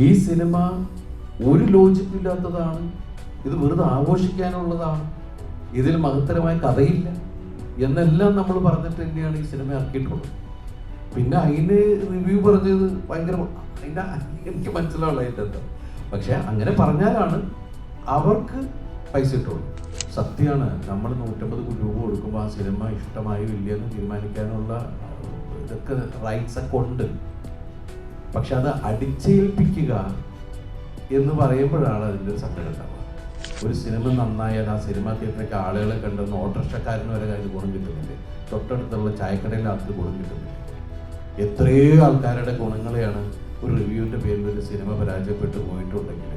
ഈ സിനിമ ഒരു ലോജിക്കില്ലാത്തതാണ്, ഇത് വെറുതെ ആഘോഷിക്കാനുള്ളതാണ്, ഇതിൽ മഹത്തരമായ കഥയില്ല എന്നെല്ലാം നമ്മൾ പറഞ്ഞിട്ട് തന്നെയാണ് ഈ സിനിമ ഇറക്കിയിട്ടുള്ളത്. പിന്നെ അതിന് റിവ്യൂ പറഞ്ഞത് ഭയങ്കര അതിൻ്റെ എനിക്ക് മനസ്സിലാവുള്ള അതിൻ്റെ എന്താ, പക്ഷെ അങ്ങനെ പറഞ്ഞാലാണ് അവർക്ക് പൈസ കിട്ടുള്ളൂ. സത്യമാണ്, നമ്മൾ 150 രൂപ കൊടുക്കുമ്പോൾ ആ സിനിമ ഇഷ്ടമായോ ഇല്ലയെന്ന് തീരുമാനിക്കാനുള്ള ഇതൊക്കെ റൈറ്റ്സ് ഒക്കെ ഉണ്ട്. പക്ഷെ അത് അടിച്ചേൽപ്പിക്കുക എന്ന് പറയുമ്പോഴാണ് അതിൻ്റെ ഒരു സങ്കടം ഉണ്ടാവുക. ഒരു സിനിമ നന്നായാൽ ആ സിനിമ തിയേറ്ററിലേക്ക് ആളുകളെ കണ്ടെന്ന് ഓട്ടോറിക്ഷക്കാരന് വരെ അതിന് ഗുണം കിട്ടുന്നില്ല, തൊട്ടടുത്തുള്ള ചായക്കടയിലെ ആൾക്ക് ഗുണം കിട്ടുന്നില്ല. എത്രയോ ആൾക്കാരുടെ ഗുണങ്ങളെയാണ് ഒരു റിവ്യൂവിൻ്റെ പേരിൽ ഒരു സിനിമ പരാജയപ്പെട്ടു പോയിട്ടുണ്ടെങ്കിൽ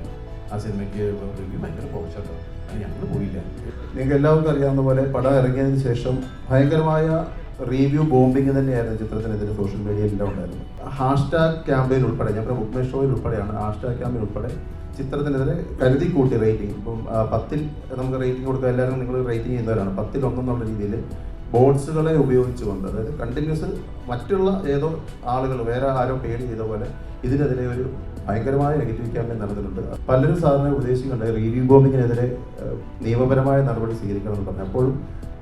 ആ സിനിമയ്ക്ക് റിവ്യൂ ഭയങ്കര പോഷട്ടോ, അത് ഞങ്ങൾ പോയില്ല. നിങ്ങൾക്ക് എല്ലാവർക്കും അറിയാവുന്ന പോലെ പടം ഇറങ്ങിയതിന് ശേഷം ഭയങ്കരമായ റിവ്യൂ ബോംബിങ് തന്നെയായിരുന്നു ചിത്രത്തിനെതിരെ സോഷ്യൽ മീഡിയയിലെല്ലാം ഉണ്ടായിരുന്നു. ഹാഷ്ടാഗ് ക്യാമ്പയിൻ ഉൾപ്പെടെ, ഞാൻ ബുക്ക് മൈ ഷോയിൽ ഉൾപ്പെടെയാണ് ഹാഷ്ടാഗ് ക്യാമ്പയിൻ ഉൾപ്പെടെ ചിത്രത്തിനെതിരെ കരുതി കൂട്ടി റേറ്റിംഗ്. ഇപ്പം 10ൽ നമുക്ക് റേറ്റിംഗ് കൊടുക്കുക, എല്ലാവരും നിങ്ങൾ റേറ്റിംഗ് ചെയ്യുന്നവരാണ്. 10ൽ 1 എന്നുള്ള രീതിയിൽ ബോട്ട്സുകളെ ഉപയോഗിച്ചുകൊണ്ട്, അതായത് കണ്ടിന്യൂസ് മറ്റുള്ള ഏതോ ആളുകൾ വേറെ ആരോ പേടി ചെയ്ത പോലെ ഇതിനെതിരെ ഒരു ഭയങ്കരമായ നെഗറ്റീവ് ക്യാമ്പയിൻ നടന്നിട്ടുണ്ട്. പലരും സാറിനെ ഉപദേശിക്കുന്നുണ്ട് റിവ്യൂ ബോംബിങ്ങിനെതിരെ നിയമപരമായ നടപടി സ്വീകരിക്കണമെന്ന് പറഞ്ഞു. അപ്പോഴും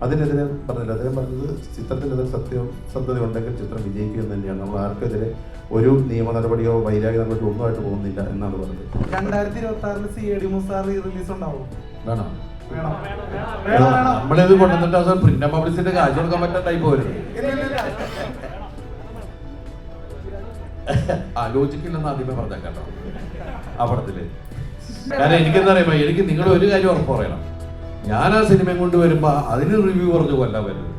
അതിനെതിരെ പറഞ്ഞില്ല. അദ്ദേഹം പറഞ്ഞത് ചിത്രത്തിനെതിരെ സത്യസന്ധത ഉണ്ടെങ്കിൽ ചിത്രം വിജയിക്കുമെന്ന് തന്നെയാണ്. നമ്മൾ ആർക്കെതിരെ ഒരു നിയമ നടപടിയോ വൈരാഗ്യ നടപടിയോ ഒന്നുമായിട്ട് പോകുന്നില്ല എന്നാണ് പറഞ്ഞത്. 2026 CID മൂസ റിലീസ് ഉണ്ടാവും. വേണം, നമ്മളിത് കൊണ്ടുവന്നിട്ട് അവസാനം പ്രിന്റ് പബ്ലിസിറ്റി കാശ് കൊടുക്കാൻ പറ്റാത്ത ടൈപ്പ് വരും. ആലോചിക്കില്ലെന്ന് ആദ്യമേ പറഞ്ഞാൽ കേട്ടോ ആ പടത്തില്. കാരണം എനിക്കെന്താ പറയുമ്പോ, എനിക്ക് നിങ്ങൾ ഒരു കാര്യം ഉറപ്പ് പറയണം, ഞാൻ ആ സിനിമയും കൊണ്ട് വരുമ്പോ അതിന് റിവ്യൂ പറഞ്ഞു കൊല്ലാൻ വരുന്നത്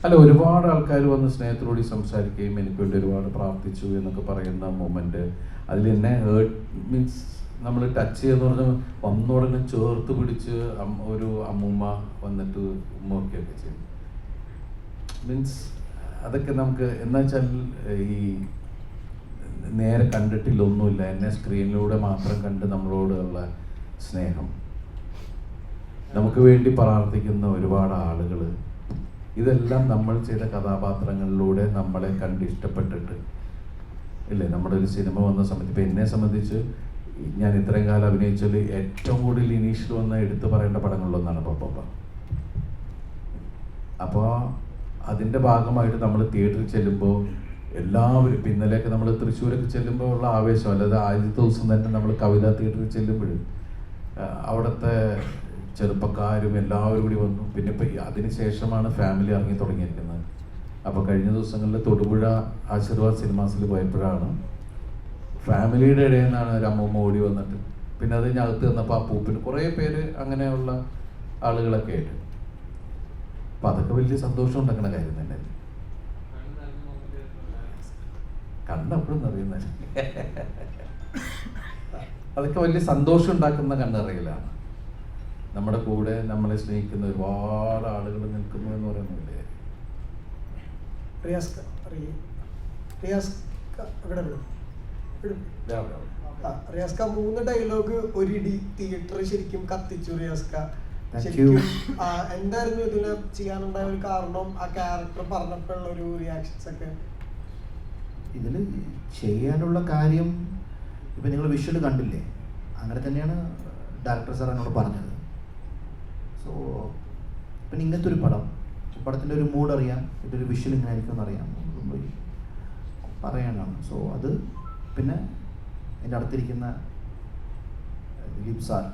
അല്ല. ഒരുപാട് ആൾക്കാർ വന്ന് സ്നേഹത്തോടെ സംസാരിക്കുകയും എനിക്ക് വേണ്ടി ഒരുപാട് പ്രാർത്ഥിച്ചു എന്നൊക്കെ പറയുന്ന മൊമെന്റ്, അതിൽ എന്നെ ഹേർട്ട് മീൻസ് നമ്മൾ ടച്ച് ചെയ്യുന്ന പറഞ്ഞാൽ വന്ന ഉടനെ ചേർത്ത് പിടിച്ച് ഒരു അമ്മൂമ്മ വന്നിട്ട് ഉമ്മയൊക്കെയൊക്കെ ചെയ്യും. മീൻസ് അതൊക്കെ നമുക്ക് എന്താ വെച്ചാൽ ഈ നേരെ കണ്ടിട്ടില്ല, ഒന്നുമില്ല, എന്നെ സ്ക്രീനിലൂടെ മാത്രം കണ്ട് നമ്മളോടുള്ള സ്നേഹം, നമുക്ക് വേണ്ടി പ്രാർത്ഥിക്കുന്ന ഒരുപാട് ആളുകൾ, ഇതെല്ലാം നമ്മൾ ചെയ്ത കഥാപാത്രങ്ങളിലൂടെ നമ്മളെ കണ്ട് ഇഷ്ടപ്പെട്ടിട്ട് ഇല്ലേ നമ്മുടെ ഒരു സിനിമ വന്ന സമയത്ത്. ഇപ്പം എന്നെ സംബന്ധിച്ച് ഞാൻ ഇത്രയും കാലം അഭിനയിച്ചാൽ ഏറ്റവും കൂടുതൽ ഇനീഷ്യൽ വന്ന എടുത്തു പറയേണ്ട പടങ്ങളിലൊന്നാണ് പപ്പ. അപ്പോൾ അതിൻ്റെ ഭാഗമായിട്ട് നമ്മൾ തിയേറ്ററിൽ ചെല്ലുമ്പോൾ എല്ലാവരും, ഇപ്പം ഇന്നലെയൊക്കെ നമ്മൾ തൃശ്ശൂരൊക്കെ ചെല്ലുമ്പോൾ ഉള്ള ആവേശം, അല്ലാതെ ആദ്യത്തെ ദിവസം തന്നെ നമ്മൾ കവിതാ തിയേറ്ററിൽ ചെല്ലുമ്പോൾ അവിടുത്തെ ചെറുപ്പക്കാരും എല്ലാവരും കൂടി വന്നു. പിന്നെ ഇപ്പം അതിന് ശേഷമാണ് ഫാമിലി ഇറങ്ങി തുടങ്ങിയിരിക്കുന്നത്. അപ്പോൾ കഴിഞ്ഞ ദിവസങ്ങളിൽ തൊടുപുഴ ആശീർവാദ് സിനിമാസിൽ പോയപ്പോഴാണ് ഫാമിലിയുടെ ഇടയിൽ നിന്നാണ് ഒരു അമ്മൂമ്മ ഓടി വന്നിട്ട്, പിന്നെ അത് ഞകത്ത് വന്നപ്പോൾ ആ പൂപ്പിന് കുറേ പേര് അങ്ങനെയുള്ള ആളുകളൊക്കെ ആയിട്ട്. അപ്പം അതൊക്കെ വലിയ സന്തോഷം ഉണ്ടാക്കുന്ന കാര്യം തന്നെ. കണ്ണെപ്പോഴും അറിയുന്ന അതൊക്കെ വലിയ സന്തോഷം ഉണ്ടാക്കുന്ന കണ്ണറിയലാണ്. നമ്മുടെ കൂടെ നമ്മളെ സ്നേഹിക്കുന്ന ഒരുപാട് ആളുകൾ നിൽക്കുന്നു എന്ന് പറയുന്നില്ലേ. റിയാസ്ക 3 ഡയലോഗ് ഒരിടി തിയേറ്റർ ശരിക്കും കത്തിച്ചു. റിയാസ്ക എന്തായിരുന്നു ഇതിന് ചെയ്യാനുണ്ടായ ഒരു കാരണം, ആ ക്യാരക്ടർ പറഞ്ഞപ്പോഴുള്ള ഒരു റിയാക്ഷൻസ് ഒക്കെ? ഇതിൽ ചെയ്യാനുള്ള കാര്യം ഇപ്പം നിങ്ങൾ വിഷ്വൽ കണ്ടില്ലേ, അങ്ങനെ തന്നെയാണ് ഡയറക്ടർ സാർ എന്നോട് പറഞ്ഞത്. സോ പിന്നെ ഇങ്ങനത്തെ ഒരു പടത്തിൻ്റെ ഒരു മൂഡ് അറിയാം, ഇതൊരു വിഷ്വൽ ഇങ്ങനെ ആയിരിക്കും എന്നറിയാം, പറയാനാണ്. സോ അത് പിന്നെ എൻ്റെ അടുത്തിരിക്കുന്ന ദിലീപ് സാർ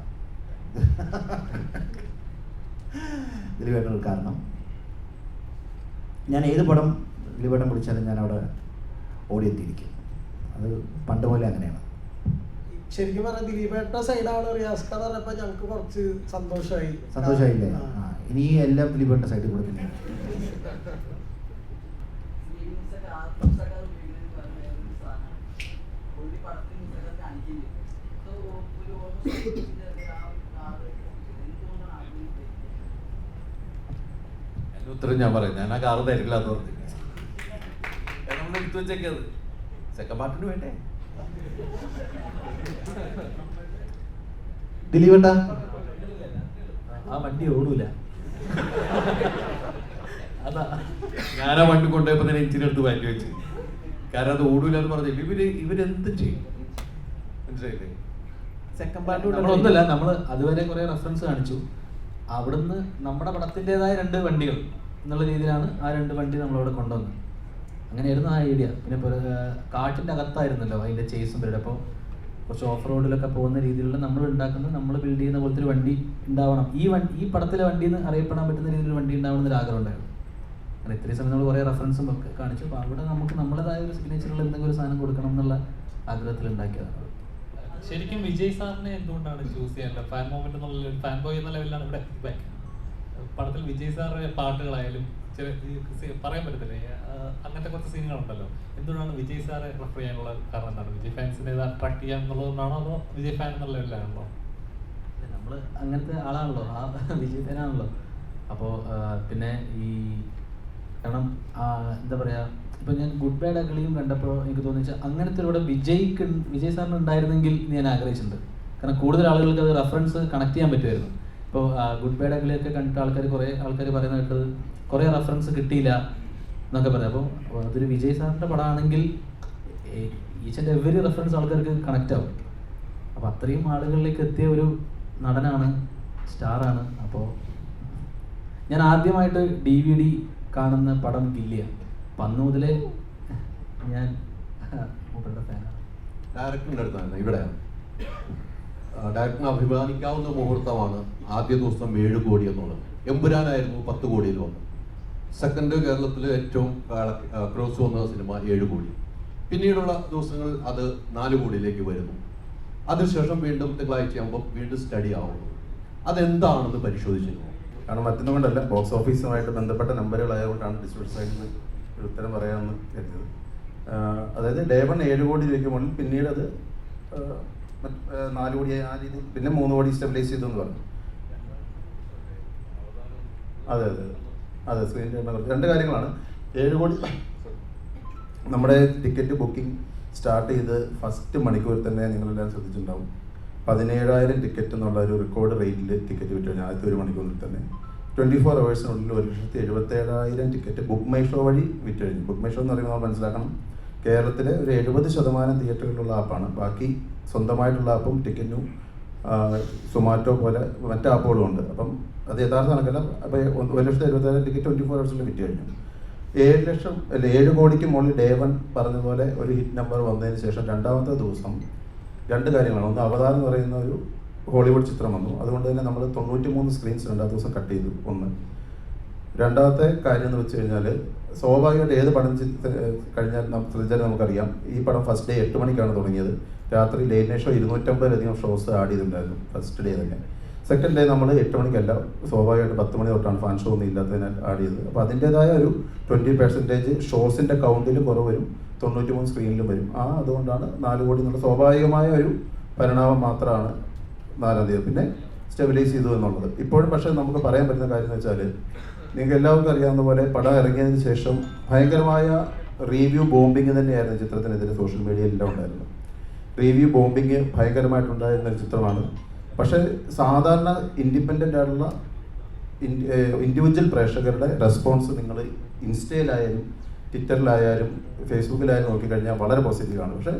ദിലീപേട്ടനൊരു കാരണം. ഞാൻ ഏത് പടം ദിലീപേട്ടൻ പിടിച്ചാലും ഞാൻ അവിടെ ഓടിയെത്തിയിരിക്കും. അത് പണ്ട് പോലെ അങ്ങനെയാണ്. ശരിക്കും പറഞ്ഞാൽ ദിലീപേട്ട സൈഡാണ് റിയാസ്ക എന്ന് പറഞ്ഞപ്പോൾ ഞങ്ങൾക്ക് കുറച്ച് സന്തോഷമായില്ലേ? ഇനി എല്ലാം ദിലീപേട്ട സൈഡിൽ കൂടെ തന്നെ. ഉത്തരം ഞാൻ പറയാം, ഞാൻ ആ കാറ് തരില്ല എന്ന് പറഞ്ഞു. നമ്മൾ എടുത്തു വെച്ചേക്കത് സെക്കൻഡ് പാർട്ടിന് വേണ്ടേ. ദിലീപേട്ട ആ വണ്ടി ഓടൂല. അതാ ഞാൻ ആ വണ്ടി കൊണ്ടുപോയപ്പോൾ തന്നെ എഞ്ചിനെടുത്ത് മാറ്റി വെച്ച്. കാരണം അത് ഓടൂല എന്ന് പറഞ്ഞില്ല. ഇവരെന്ത് ചെയ്യും? മനസ്സിലായില്ലേ? സെക്കൻഡ് പാർട്ട് നമ്മളൊന്നുമില്ല, നമ്മൾ അതുവരെ കുറേ റെഫറൻസ് കാണിച്ചു. അവിടുന്ന് നമ്മുടെ പടത്തിൻ്റെതായ 2 വണ്ടികൾ എന്നുള്ള രീതിയിലാണ് ആ 2 വണ്ടി നമ്മളവിടെ കൊണ്ടുവന്നത്. അങ്ങനെയായിരുന്നു ആ ഐഡിയ. പിന്നെ കാട്ടിൻ്റെ അകത്തായിരുന്നല്ലോ അതിൻ്റെ ചേസും പേരുടെ. അപ്പോൾ കുറച്ച് ഓഫ് റോഡിലൊക്കെ പോകുന്ന രീതിയിലുള്ള നമ്മൾ ഉണ്ടാക്കുന്ന, നമ്മൾ ബിൽഡ് ചെയ്യുന്ന പോലത്തെ ഒരു വണ്ടി ഉണ്ടാവണം. ഈ പടത്തിലെ വണ്ടി എന്ന് അറിയപ്പെടാൻ പറ്റുന്ന രീതിയിലൊരു വണ്ടി ഉണ്ടാവണം എന്നൊരു ആഗ്രഹം ഉണ്ടായിരുന്നു. അങ്ങനെ ഇത്രയും സമയം നമ്മൾ കുറേ റെഫറൻസും ഒക്കെ കാണിച്ചു. അപ്പോൾ അവിടെ നമുക്ക് നമ്മുടേതായ ഒരു സിഗ്നേച്ചറുള്ള എന്തെങ്കിലും ഒരു സാധനം കൊടുക്കണം എന്നുള്ള ആഗ്രഹത്തിൽ ഉണ്ടാക്കിയതാണ്. ശരിക്കും വിജയ് സാറിനെ എന്തുകൊണ്ടാണ് ചൂസ് ചെയ്യാനുള്ളത്? ഫാൻ മൂവ്മെന്റ് എന്നുള്ള ഫാൻ ബോയ് എന്ന ലെവലിലാണ് ഇവിടെ പടത്തിൽ വിജയ് സാറിന്റെ പാട്ടുകളായാലും പറയാൻ പറ്റത്തില്ലേ, അങ്ങനത്തെ കുറച്ച് സീനുകളുണ്ടല്ലോ. എന്തുകൊണ്ടാണ് വിജയ് സാറെ റെഫർ ചെയ്യാനുള്ള കാരണം എന്താണ്? വിജയ് ഫാൻസിനെ ഇത് അട്രാക്ട് ചെയ്യാൻ എന്നുള്ളതുകൊണ്ടാണോ, അതോ വിജയ് ഫാൻ എന്നുള്ള ലെവലിലാണല്ലോ? നമ്മൾ അങ്ങനത്തെ ആളാണല്ലോ, ആ വിജയ് ഫാനാണല്ലോ. അപ്പോൾ പിന്നെ ഈ കാരണം എന്താ പറയുക, ഇപ്പം ഞാൻ ഗുഡ് ബാഡ് അഗ്ലിയും കണ്ടപ്പോൾ എനിക്ക് തോന്നിച്ചാൽ അങ്ങനത്തെ ഒരു വിജയ് സാറിന് ഉണ്ടായിരുന്നെങ്കിൽ ഞാൻ ആഗ്രഹിച്ചിട്ടുണ്ട്. കാരണം കൂടുതൽ ആളുകൾക്ക് അത് റെഫറൻസ് കണക്ട് ചെയ്യാൻ പറ്റുമായിരുന്നു. ഇപ്പോൾ ഗുഡ് ബാഡ് അഗ്ലിയൊക്കെ കണ്ടിട്ട് കുറേ ആൾക്കാർ പറയുന്നത് കേട്ടത് കുറേ റെഫറൻസ് കിട്ടിയില്ല എന്നൊക്കെ പറയാം. അപ്പോൾ അതൊരു വിജയ് സാറിൻ്റെ പടമാണെങ്കിൽ ഈച്ച് ആൻഡ് എവരി റെഫറൻസ് ആൾക്കാർക്ക് കണക്റ്റ് ആവും. അപ്പോൾ അത്രയും ആളുകളിലേക്ക് എത്തിയ ഒരു നടനാണ്, സ്റ്റാറാണ്. അപ്പോൾ ഞാൻ ആദ്യമായിട്ട് DVD കാണുന്ന പടം ഗില്ലിയാണ്. അപ്പം അന്ന് മുതലേ ഞാൻ മൂപ്പരുടെ ഫാനാണ്. ഡയറക്ടറിൻ്റെ അടുത്താണ് ഇവിടെയാണ്. ഡയറക്ടറിന് അഭിമാനിക്കാവുന്ന മുഹൂർത്തമാണ് ആദ്യ ദിവസം 7 കോടി എന്നുള്ളത്. എമ്പുരാനായിരുന്നു 10 കോടിയിൽ വന്നത്. സെക്കൻഡ് കേരളത്തിൽ ഏറ്റവും ക്രോസ് വന്ന സിനിമ 7 കോടി. പിന്നീടുള്ള ദിവസങ്ങൾ അത് 4 കോടിയിലേക്ക് വരുന്നു. അതിനുശേഷം വീണ്ടും തിങ്കളാഴ്ചയാകുമ്പോൾ വീണ്ടും സ്റ്റഡി ആവുന്നു. അതെന്താണെന്ന് പരിശോധിച്ചിരുന്നു. കാരണം മറ്റൊന്നും കൊണ്ടല്ല, ബോക്സ് ഓഫീസുമായിട്ട് ബന്ധപ്പെട്ട നമ്പറുകളായതുകൊണ്ടാണ് ഡിസ്ട്രിബ്യൂട്ട് സൈഡിൽ നിന്ന് ഒരു ഉത്തരം പറയാമെന്ന് കരുതിയത്. അതായത് ഡേ 1 7 കോടി രൂപയ്ക്ക് മുകളിൽ, പിന്നീട് അത് 4 കോടി ആ രീതിയിൽ, പിന്നെ 3 കോടി സ്റ്റെബിലൈസ് ചെയ്തു എന്ന് പറഞ്ഞു. അതെ സ്ക്രീനിൻ്റെ 2 കാര്യങ്ങളാണ്. 7 കോടി നമ്മുടെ ടിക്കറ്റ് ബുക്കിംഗ് സ്റ്റാർട്ട് ചെയ്ത് ഫസ്റ്റ് മണിക്കൂർ തന്നെ നിങ്ങളെല്ലാം ശ്രദ്ധിച്ചിട്ടുണ്ടാവും. 17,000 ടിക്കറ്റ് എന്നുള്ള ഒരു റെക്കോർഡ് റേറ്റിൽ ടിക്കറ്റ് വിറ്റ് കഴിഞ്ഞാൽ ആദ്യത്തെ 1 മണിക്കൂറിൽ തന്നെ 24 ഹവേഴ്സിനുള്ളിൽ 1,77,000 ടിക്കറ്റ് ബുക്ക് മൈ ഷോ വഴി വിറ്റ് കഴിഞ്ഞു. ബുക്ക് മൈ ഷോ എന്ന് പറയുമ്പോൾ നമ്മൾ മനസ്സിലാക്കണം, കേരളത്തിലെ ഒരു 70% തിയേറ്ററുകളിലുള്ള ആപ്പാണ്. ബാക്കി സ്വന്തമായിട്ടുള്ള ആപ്പും ടിക്കറ്റും സൊമാറ്റോ പോലെ മറ്റ് ആപ്പുകളും ഉണ്ട്. അപ്പം അത് യഥാർത്ഥ കണക്കല്ല. അപ്പോൾ 1,77,000 ടിക്കറ്റ് 24 ഹവേഴ്സിൽ വിറ്റ് കഴിഞ്ഞു. 7 കോടിക്ക് മുകളിൽ ഡേ 1 പറഞ്ഞ പോലെ ഒരു ഹിറ്റ് നമ്പർ വന്നതിന് ശേഷം രണ്ടാമത്തെ ദിവസം 2 കാര്യങ്ങളാണ്. ഒന്ന്, അവതാർ എന്ന് പറയുന്ന ഒരു ഹോളിവുഡ് ചിത്രം വന്നു. അതുകൊണ്ട് തന്നെ നമ്മൾ 93 സ്ക്രീൻസ് രണ്ടാമത്തെ ദിവസം കട്ട് ചെയ്തു. ഒന്ന്. രണ്ടാമത്തെ കാര്യം എന്ന് വെച്ച് കഴിഞ്ഞാൽ, സ്വാഭാവികമായിട്ട് ഏത് പടം കഴിഞ്ഞാൽ ശ്രദ്ധിച്ചാൽ നമുക്കറിയാം, ഈ പടം ഫസ്റ്റ് ഡേ 8 മണിക്കാണ് തുടങ്ങിയത്. രാത്രി ലേറ്റ് നൈറ്റ് ഷോ 250-ലധികം ഷോസ് ആഡ് ചെയ്തിട്ടുണ്ടായിരുന്നു ഫസ്റ്റ് ഡേ തന്നെ. സെക്കൻഡ് ഡേ നമ്മൾ 8 മണിക്കല്ല, സ്വാഭാവികമായിട്ട് 10 മണി തൊട്ടാണ് ഫാൻ ഷോ ഒന്നും ഇല്ലാത്തതിനാൽ ആഡ് ചെയ്തത്. അപ്പോൾ അതിൻ്റെതായ ഒരു 20% ഷോസിൻ്റെ കൗണ്ടിലും കുറവ് വരും, 93 സ്ക്രീനിലും വരും. അതുകൊണ്ടാണ് 4 കോടി എന്നുള്ള സ്വാഭാവികമായ ഒരു പരിണാമം മാത്രമാണ് 4-ാം തീയതി പിന്നെ സ്റ്റെബിലൈസ് ചെയ്തു എന്നുള്ളത്. ഇപ്പോഴും പക്ഷേ നമുക്ക് പറയാൻ പറ്റുന്ന കാര്യം എന്ന് വെച്ചാൽ, നിങ്ങൾക്ക് എല്ലാവർക്കും അറിയാവുന്ന പോലെ പടം ഇറങ്ങിയതിന് ശേഷം ഭയങ്കരമായ റിവ്യൂ ബോംബിങ് തന്നെയായിരുന്നു ചിത്രത്തിനെതിരെ സോഷ്യൽ മീഡിയയിലെല്ലാം ഉണ്ടായിരുന്നു. റിവ്യൂ ബോംബിങ് ഭയങ്കരമായിട്ടുണ്ടായിരുന്ന ഒരു ചിത്രമാണ്. പക്ഷേ സാധാരണ ഇൻഡിപെൻഡൻ്റ് ആയിട്ടുള്ള ഇൻഡിവിജ്വൽ പ്രേക്ഷകരുടെ റെസ്പോൺസ് നിങ്ങൾ ഇൻസ്റ്റയിലായാലും ട്വിറ്ററിലായാലും ഫേസ്ബുക്കിലായാലും നോക്കിക്കഴിഞ്ഞാൽ വളരെ പോസിറ്റീവാണ്. പക്ഷേ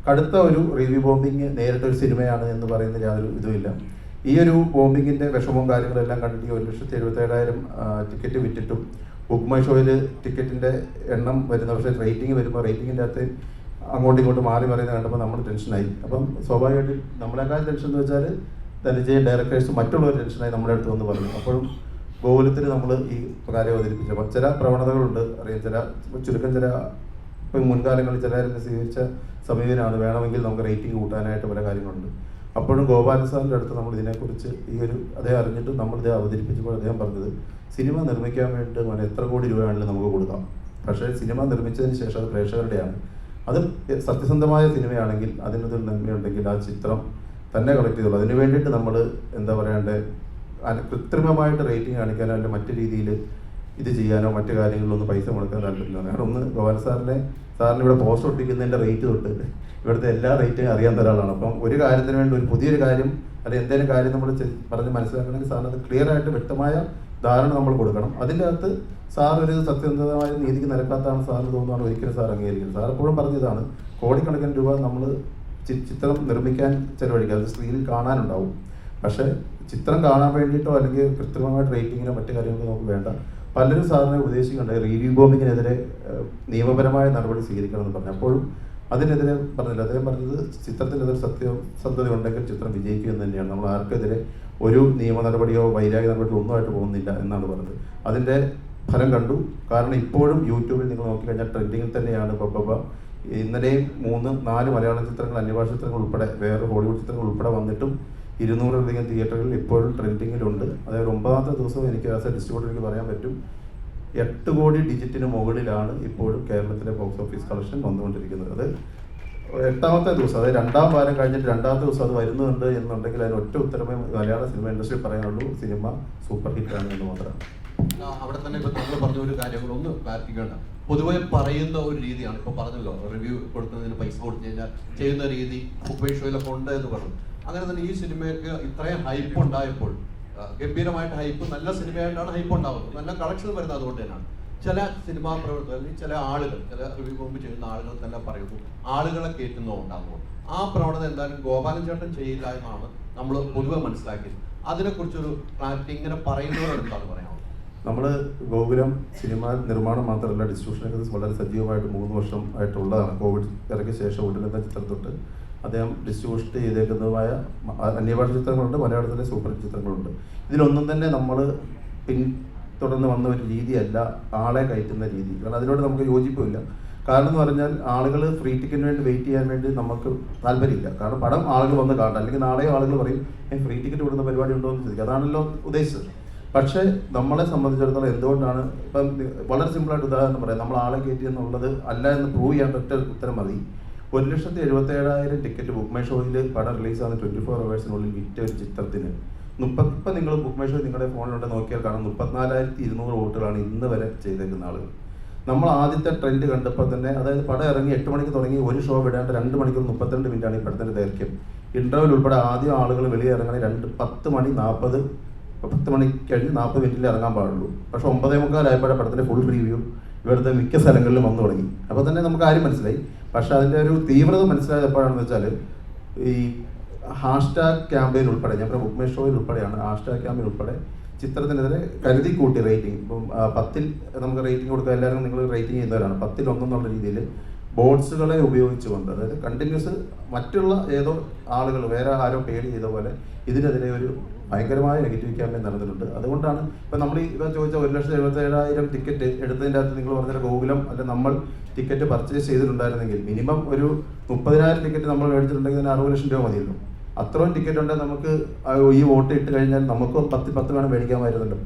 കടുത്ത ഒരു റിവ്യൂ ബോംബിങ് നേരിട്ടൊരു സിനിമയാണ് എന്ന് പറയുന്നതിൽ യാതൊരു ഇതുമില്ല. ഈ ഒരു ബോംബിങ്ങിൻ്റെ വിഷമവും കാര്യങ്ങളെല്ലാം കണ്ടിട്ട് 1,77,000 ടിക്കറ്റ് വിറ്റിട്ടും ബുക്ക് മൈ ഷോയിൽ ടിക്കറ്റിൻ്റെ എണ്ണം വരുന്ന, പക്ഷേ റേറ്റിംഗ് വരുമ്പോൾ റേറ്റിങ്ങിൻ്റെ അകത്ത് അങ്ങോട്ടും ഇങ്ങോട്ടും മാറി മറിയുന്നത് കണ്ടപ്പോൾ നമ്മൾ ടെൻഷനായി. അപ്പം സ്വാഭാവികമായിട്ടും നമ്മളെക്കാൾ ടെൻഷൻ എന്ന് വെച്ചാൽ ധനഞ്ജയ് ഡയറക്ടേഴ്സ് മറ്റുള്ളവർ ടെൻഷനായി നമ്മുടെ അടുത്ത് വന്ന് പറഞ്ഞു. അപ്പോഴും ഗോകുലത്തിന് നമ്മൾ ഈ കാര്യം അവതരിപ്പിച്ചപ്പോൾ ചില പ്രവണതകളുണ്ട്, അറിയാം, ചില മുൻകാലങ്ങളിൽ ചിലരെ സ്വീകരിച്ച സമീപനമാണ്, വേണമെങ്കിൽ നമുക്ക് റേറ്റിംഗ് കൂട്ടാനായിട്ട് പല കാര്യങ്ങളുണ്ട്. അപ്പോഴും ഗോപാലൻ സാറിൻ്റെ അടുത്ത് നമ്മൾ ഇതിനെക്കുറിച്ച് അദ്ദേഹം അറിഞ്ഞിട്ട് നമ്മളിത് അവതരിപ്പിച്ചപ്പോൾ അദ്ദേഹം പറഞ്ഞത്, സിനിമ നിർമ്മിക്കാൻ വേണ്ടിയിട്ട് എത്ര കോടി രൂപ വേണമെങ്കിലും നമുക്ക് കൊടുക്കാം, പക്ഷേ സിനിമ നിർമ്മിച്ചതിന് ശേഷം അത് പ്രേക്ഷകരുടെയാണ്. അത് സത്യസന്ധമായ സിനിമയാണെങ്കിൽ, അതിനൊരു നന്മയുണ്ടെങ്കിൽ ആ ചിത്രം തന്നെ കളക്ട് ചെയ്തോളൂ. അതിന് വേണ്ടിയിട്ട് നമ്മൾ എന്താ പറയണ്ടേ, കൃത്രിമമായിട്ട് റേറ്റിംഗ് കാണിക്കാനോ അല്ലെങ്കിൽ മറ്റു രീതിയിൽ ഇത് ചെയ്യാനോ മറ്റു കാര്യങ്ങളിലൊന്നും പൈസ മുടക്കാൻ താല്പര്യമില്ല. കാരണം ഒന്ന്, ഗോപാൽ സാറിന് ഇവിടെ പോസ്റ്റ് ഒട്ടിക്കുന്നതിൻ്റെ റേറ്റ് തൊട്ട് ഇവിടുത്തെ എല്ലാ റേറ്റും അറിയാൻ ഒരാളാണ്. അപ്പം ഒരു കാര്യത്തിന് വേണ്ടി ഒരു പുതിയൊരു കാര്യം അല്ലെങ്കിൽ എന്തെങ്കിലും കാര്യം നമ്മൾ പറഞ്ഞ് മനസ്സിലാക്കണമെങ്കിൽ സാറിന് അത് ക്ലിയർ ആയിട്ട് വ്യക്തമായ ധാരണ നമ്മൾ കൊടുക്കണം. അതിൻ്റെ അകത്ത് സാർ ഒരു സത്യസന്ധമായ നീതിക്ക് നിരക്കാത്തതാണ് സാറിന് തോന്നുന്നതാണ് ഒരിക്കലും സാർ അംഗീകരിക്കുന്നത്. സാർ എപ്പോഴും പറഞ്ഞതാണ്, കോടിക്കണക്കിന് രൂപ നമ്മൾ ചിത്രം നിർമ്മിക്കാൻ ചിലവഴിക്കുക, അത് സ്ക്രീനിൽ കാണാനുണ്ടാവും. പക്ഷേ ചിത്രം കാണാൻ വേണ്ടിയിട്ടോ അല്ലെങ്കിൽ കൃത്രിമമായിട്ട് റേറ്റിങ്ങിനോ മറ്റു കാര്യങ്ങളോ നമുക്ക് വേണ്ട. പലരും സാറിനെ ഉപദേശിക്കുന്നുണ്ട് റിവ്യൂ ബോംബിങ്ങിനെതിരെ നിയമപരമായ നടപടി സ്വീകരിക്കണമെന്ന് പറഞ്ഞു. അപ്പോഴും അതിനെതിരെ പറഞ്ഞില്ല. അദ്ദേഹം പറഞ്ഞത് ചിത്രത്തിനെതിരെ സത്യസന്ധത ഉണ്ടെങ്കിൽ ചിത്രം വിജയിക്കുമെന്ന് തന്നെയാണ്. നമ്മൾ ആർക്കെതിരെ ഒരു നിയമ നടപടിയോ വൈരാഗ്യ നടപടിയോ ഒന്നുമായിട്ട് പോകുന്നില്ല എന്നാണ് പറഞ്ഞത്. അതിൻ്റെ ഫലം കണ്ടു. കാരണം ഇപ്പോഴും യൂട്യൂബിൽ നിങ്ങൾ നോക്കിക്കഴിഞ്ഞാൽ ട്രെൻഡിങ്ങിൽ തന്നെയാണ് ബബ്ബ. ഇന്നലെയും 3-4 മലയാള ചിത്രങ്ങൾ, അന്യഭാഷ ചിത്രങ്ങൾ ഉൾപ്പെടെ, വേറെ ഹോളിവുഡ് ചിത്രങ്ങൾ ഉൾപ്പെടെ വന്നിട്ടും 200-ലധികം തിയേറ്ററുകളിൽ ഇപ്പോഴും ട്രെൻഡിങ്ങിലുണ്ട്. അതായത് 9ാമത്തെ ദിവസം എനിക്ക് ആസ് എ ഡിസ്ട്രിബ്യൂട്ടർക്ക് പറയാൻ പറ്റും 8 കോടി ഡിജിറ്റിന് മുകളിലാണ് ഇപ്പോഴും കേരളത്തിലെ ബോക്സ് ഓഫീസ് കളക്ഷൻ വന്നുകൊണ്ടിരിക്കുന്നത്. അത് 8ാമത്തെ ദിവസം, അതായത് 2ാം വാരം കഴിഞ്ഞിട്ട് 2ാമത്തെ ദിവസം അത് വരുന്നുണ്ട് എന്നുണ്ടെങ്കിൽ അതിന് ഒറ്റ ഉത്തരമേ മലയാള സിനിമ ഇൻഡസ്ട്രി പറയാനുള്ളൂ: സിനിമ സൂപ്പർ ഹിറ്റാണ് എന്ന് മാത്രം. അവിടെ തന്നെ ഇപ്പൊ നമ്മൾ പറഞ്ഞ ഒരു കാര്യങ്ങൾ ഒന്ന് ക്ലാരിഫിക്കേണ്ട. പൊതുവെ പറയുന്ന ഒരു രീതിയാണ്, ഇപ്പൊ പറഞ്ഞല്ലോ റിവ്യൂ കൊടുക്കുന്നതിന് പൈസ കൊടുത്തു കഴിഞ്ഞാൽ ചെയ്യുന്ന രീതി ബുക്ക് മൈ ഷോയിലൊക്കെ ഉണ്ട് എന്ന് പറഞ്ഞു. അങ്ങനെ തന്നെ ഈ സിനിമയ്ക്ക് ഇത്രയും ഹൈപ്പ് ഉണ്ടായപ്പോൾ, ഗംഭീരമായിട്ട് ഹൈപ്പ്, നല്ല സിനിമയായിട്ടാണ് ഹൈപ്പ് ഉണ്ടാവുന്നത്, നല്ല കളക്ഷൻ വരുന്നത് അതുകൊണ്ട് തന്നെയാണ്. ചില സിനിമാ പ്രവർത്തകർ, ചില ആളുകൾ, ചില റിവ്യൂ ബോംബ് ചെയ്യുന്ന ആളുകൾ തന്നെ പറയുന്നു ആളുകളെ കയറ്റുന്നുണ്ടാകുമ്പോൾ ആ പ്രവണത എന്തായാലും ഗോപാലൻ ചേട്ടൻ ചെയ്യില്ല എന്നാണ് നമ്മൾ പൊതുവെ മനസ്സിലാക്കിയത്. അതിനെക്കുറിച്ചൊരു ക്ലാരിറ്റി ഇങ്ങനെ പറയുന്നവരോട് എന്താണ് പറയാനുള്ളത്? നമ്മൾ ഗോകുലം സിനിമ നിർമ്മാണം മാത്രമല്ല, ഡിസ്ട്രിബ്യൂഷനൊക്കെ വളരെ സജീവമായിട്ട് 3 വർഷം ആയിട്ടുള്ളതാണ്. കോവിഡ് ഇറങ്ങിയ ശേഷം ഉടനെന്ന ചിത്രം തൊട്ട് അദ്ദേഹം ഡിസ്ട്രിബ്യൂഷൻ ചെയ്തേക്കുന്നതുമായ അന്യഭാഷ ചിത്രങ്ങളുണ്ട്, മലയാളത്തിലെ സൂപ്പർ ചിത്രങ്ങളുണ്ട്. ഇതിലൊന്നും തന്നെ നമ്മൾ പിന്തുടർന്ന് വന്ന ഒരു രീതിയല്ല ആളെ കയറ്റുന്ന രീതി. കാരണം അതിനോട് നമുക്ക് യോജിപ്പില്ല. കാരണം എന്ന് പറഞ്ഞാൽ ആളുകൾ ഫ്രീ ടിക്കറ്റിന് വേണ്ടി വെയിറ്റ് ചെയ്യാൻ വേണ്ടി നമുക്ക് താല്പര്യമില്ല. കാരണം പടം ആളുകൾ വന്ന് കാണാം, അല്ലെങ്കിൽ നാളെയോ ആളുകൾ പറയും ഫ്രീ ടിക്കറ്റ് വിടുന്ന പരിപാടി ഉണ്ടോ എന്ന് ചോദിക്കുക. അതാണല്ലോ ഉദ്ദേശിച്ചത്. പക്ഷേ നമ്മളെ സംബന്ധിച്ചിടത്തോളം എന്തുകൊണ്ടാണ്, ഇപ്പം വളരെ സിമ്പിളായിട്ട് ഉദാഹരണം പറയാം, നമ്മൾ ആളെ കയറ്റി എന്നുള്ളത് അല്ല എന്ന് പ്രൂവ് ചെയ്യാൻ ഒറ്റ ഉത്തരം മതി. 1,77,000 ടിക്കറ്റ് ബുക്ക് മൈ ഷോയിൽ പടം റിലീസാകുന്ന 24 ഹവേഴ്സിനുള്ളിൽ വിറ്റ ഒരു ചിത്രത്തിന് ഇപ്പം നിങ്ങൾ ബുക്ക് മൈ ഷോ നിങ്ങളുടെ ഫോണിലുണ്ട് നോക്കിയാൽ കാണാം 34,200 വോട്ടുകളാണ് ഇന്ന് വരെ ചെയ്തേക്കുന്ന ആളുകൾ. നമ്മൾ ആദ്യത്തെ ട്രെൻഡ് കണ്ടപ്പോൾ തന്നെ, അതായത് പടം ഇറങ്ങി 8 മണിക്ക് തുടങ്ങി ഒരു ഷോ വിടാണ്ട് 2 മണിക്കൂർ 32 മിനിറ്റാണ് ഈ പടത്തിൻ്റെ ദൈർഘ്യം. ഇൻ്റർവെൽ ഉൾപ്പെടെ ആദ്യം ആളുകൾ വെളിയിറങ്ങണേ 10 മണി കഴിഞ്ഞ് 40 മിനിറ്റിൽ ഇറങ്ങാൻ പാടുള്ളൂ. പക്ഷെ 9:45 ആയപ്പോഴാണ് പടത്തിൻ്റെ ഫുൾ റിവ്യൂ ഇവിടുത്തെ മിക്ക സ്ഥലങ്ങളിലും വന്നു തുടങ്ങി. അപ്പോൾ തന്നെ നമുക്ക് കാര്യം മനസ്സിലായി. പക്ഷെ അതിൻ്റെ ഒരു തീവ്രത മനസ്സിലായത് എപ്പോഴാണെന്ന് വെച്ചാൽ ഈ ഹാഷ്ടാഗ് ക്യാമ്പയിൻ ഉൾപ്പെടെ, ഞാൻ ബുക്ക് മൈ ഷോയിൽ ഉൾപ്പെടെയാണ്, ഹാഷ്ടാഗ് ക്യാമ്പയിൻ ഉൾപ്പെടെ ചിത്രത്തിനെതിരെ കരുതി കൂട്ടി റേറ്റിംഗ്. ഇപ്പം 10ൽ നമുക്ക് റേറ്റിംഗ് കൊടുക്കുക, എല്ലാവരും നിങ്ങൾ റേറ്റിംഗ് ചെയ്യുന്നവരാണ്. 10ൽ 1 എന്നുള്ള രീതിയിൽ ബോർഡ്സുകളെ ഉപയോഗിച്ചുകൊണ്ട്, അതായത് കണ്ടിന്യൂസ് മറ്റുള്ള ഏതോ ആളുകൾ വേറെ ആരോ പേടി ചെയ്ത പോലെ ഇതിനെതിരെ ഒരു ഭയങ്കരമായ നെഗറ്റീവ് ക്യാമ്പയിൻ നടന്നിട്ടുണ്ട്. അതുകൊണ്ടാണ് ഇപ്പം നമ്മൾ ഇപ്പം ചോദിച്ച 1,77,000 ടിക്കറ്റ് എടുത്തതിൻ്റെ അകത്ത് നിങ്ങൾ പറഞ്ഞ ഗോകുലം അല്ലെ നമ്മൾ ടിക്കറ്റ് പർച്ചേസ് ചെയ്തിട്ടുണ്ടായിരുന്നെങ്കിൽ മിനിമം ഒരു 30,000 ടിക്കറ്റ് നമ്മൾ മേടിച്ചിട്ടുണ്ടെങ്കിൽ അതിന് 60 ലക്ഷം രൂപ മതിയല്ലോ. അത്രയും ടിക്കറ്റ് ഉണ്ടെങ്കിൽ നമുക്ക് ഈ വോട്ട് ഇട്ട് കഴിഞ്ഞാൽ നമുക്ക് 10 വേണം മേടിക്കാമായിരുന്നല്ലോ.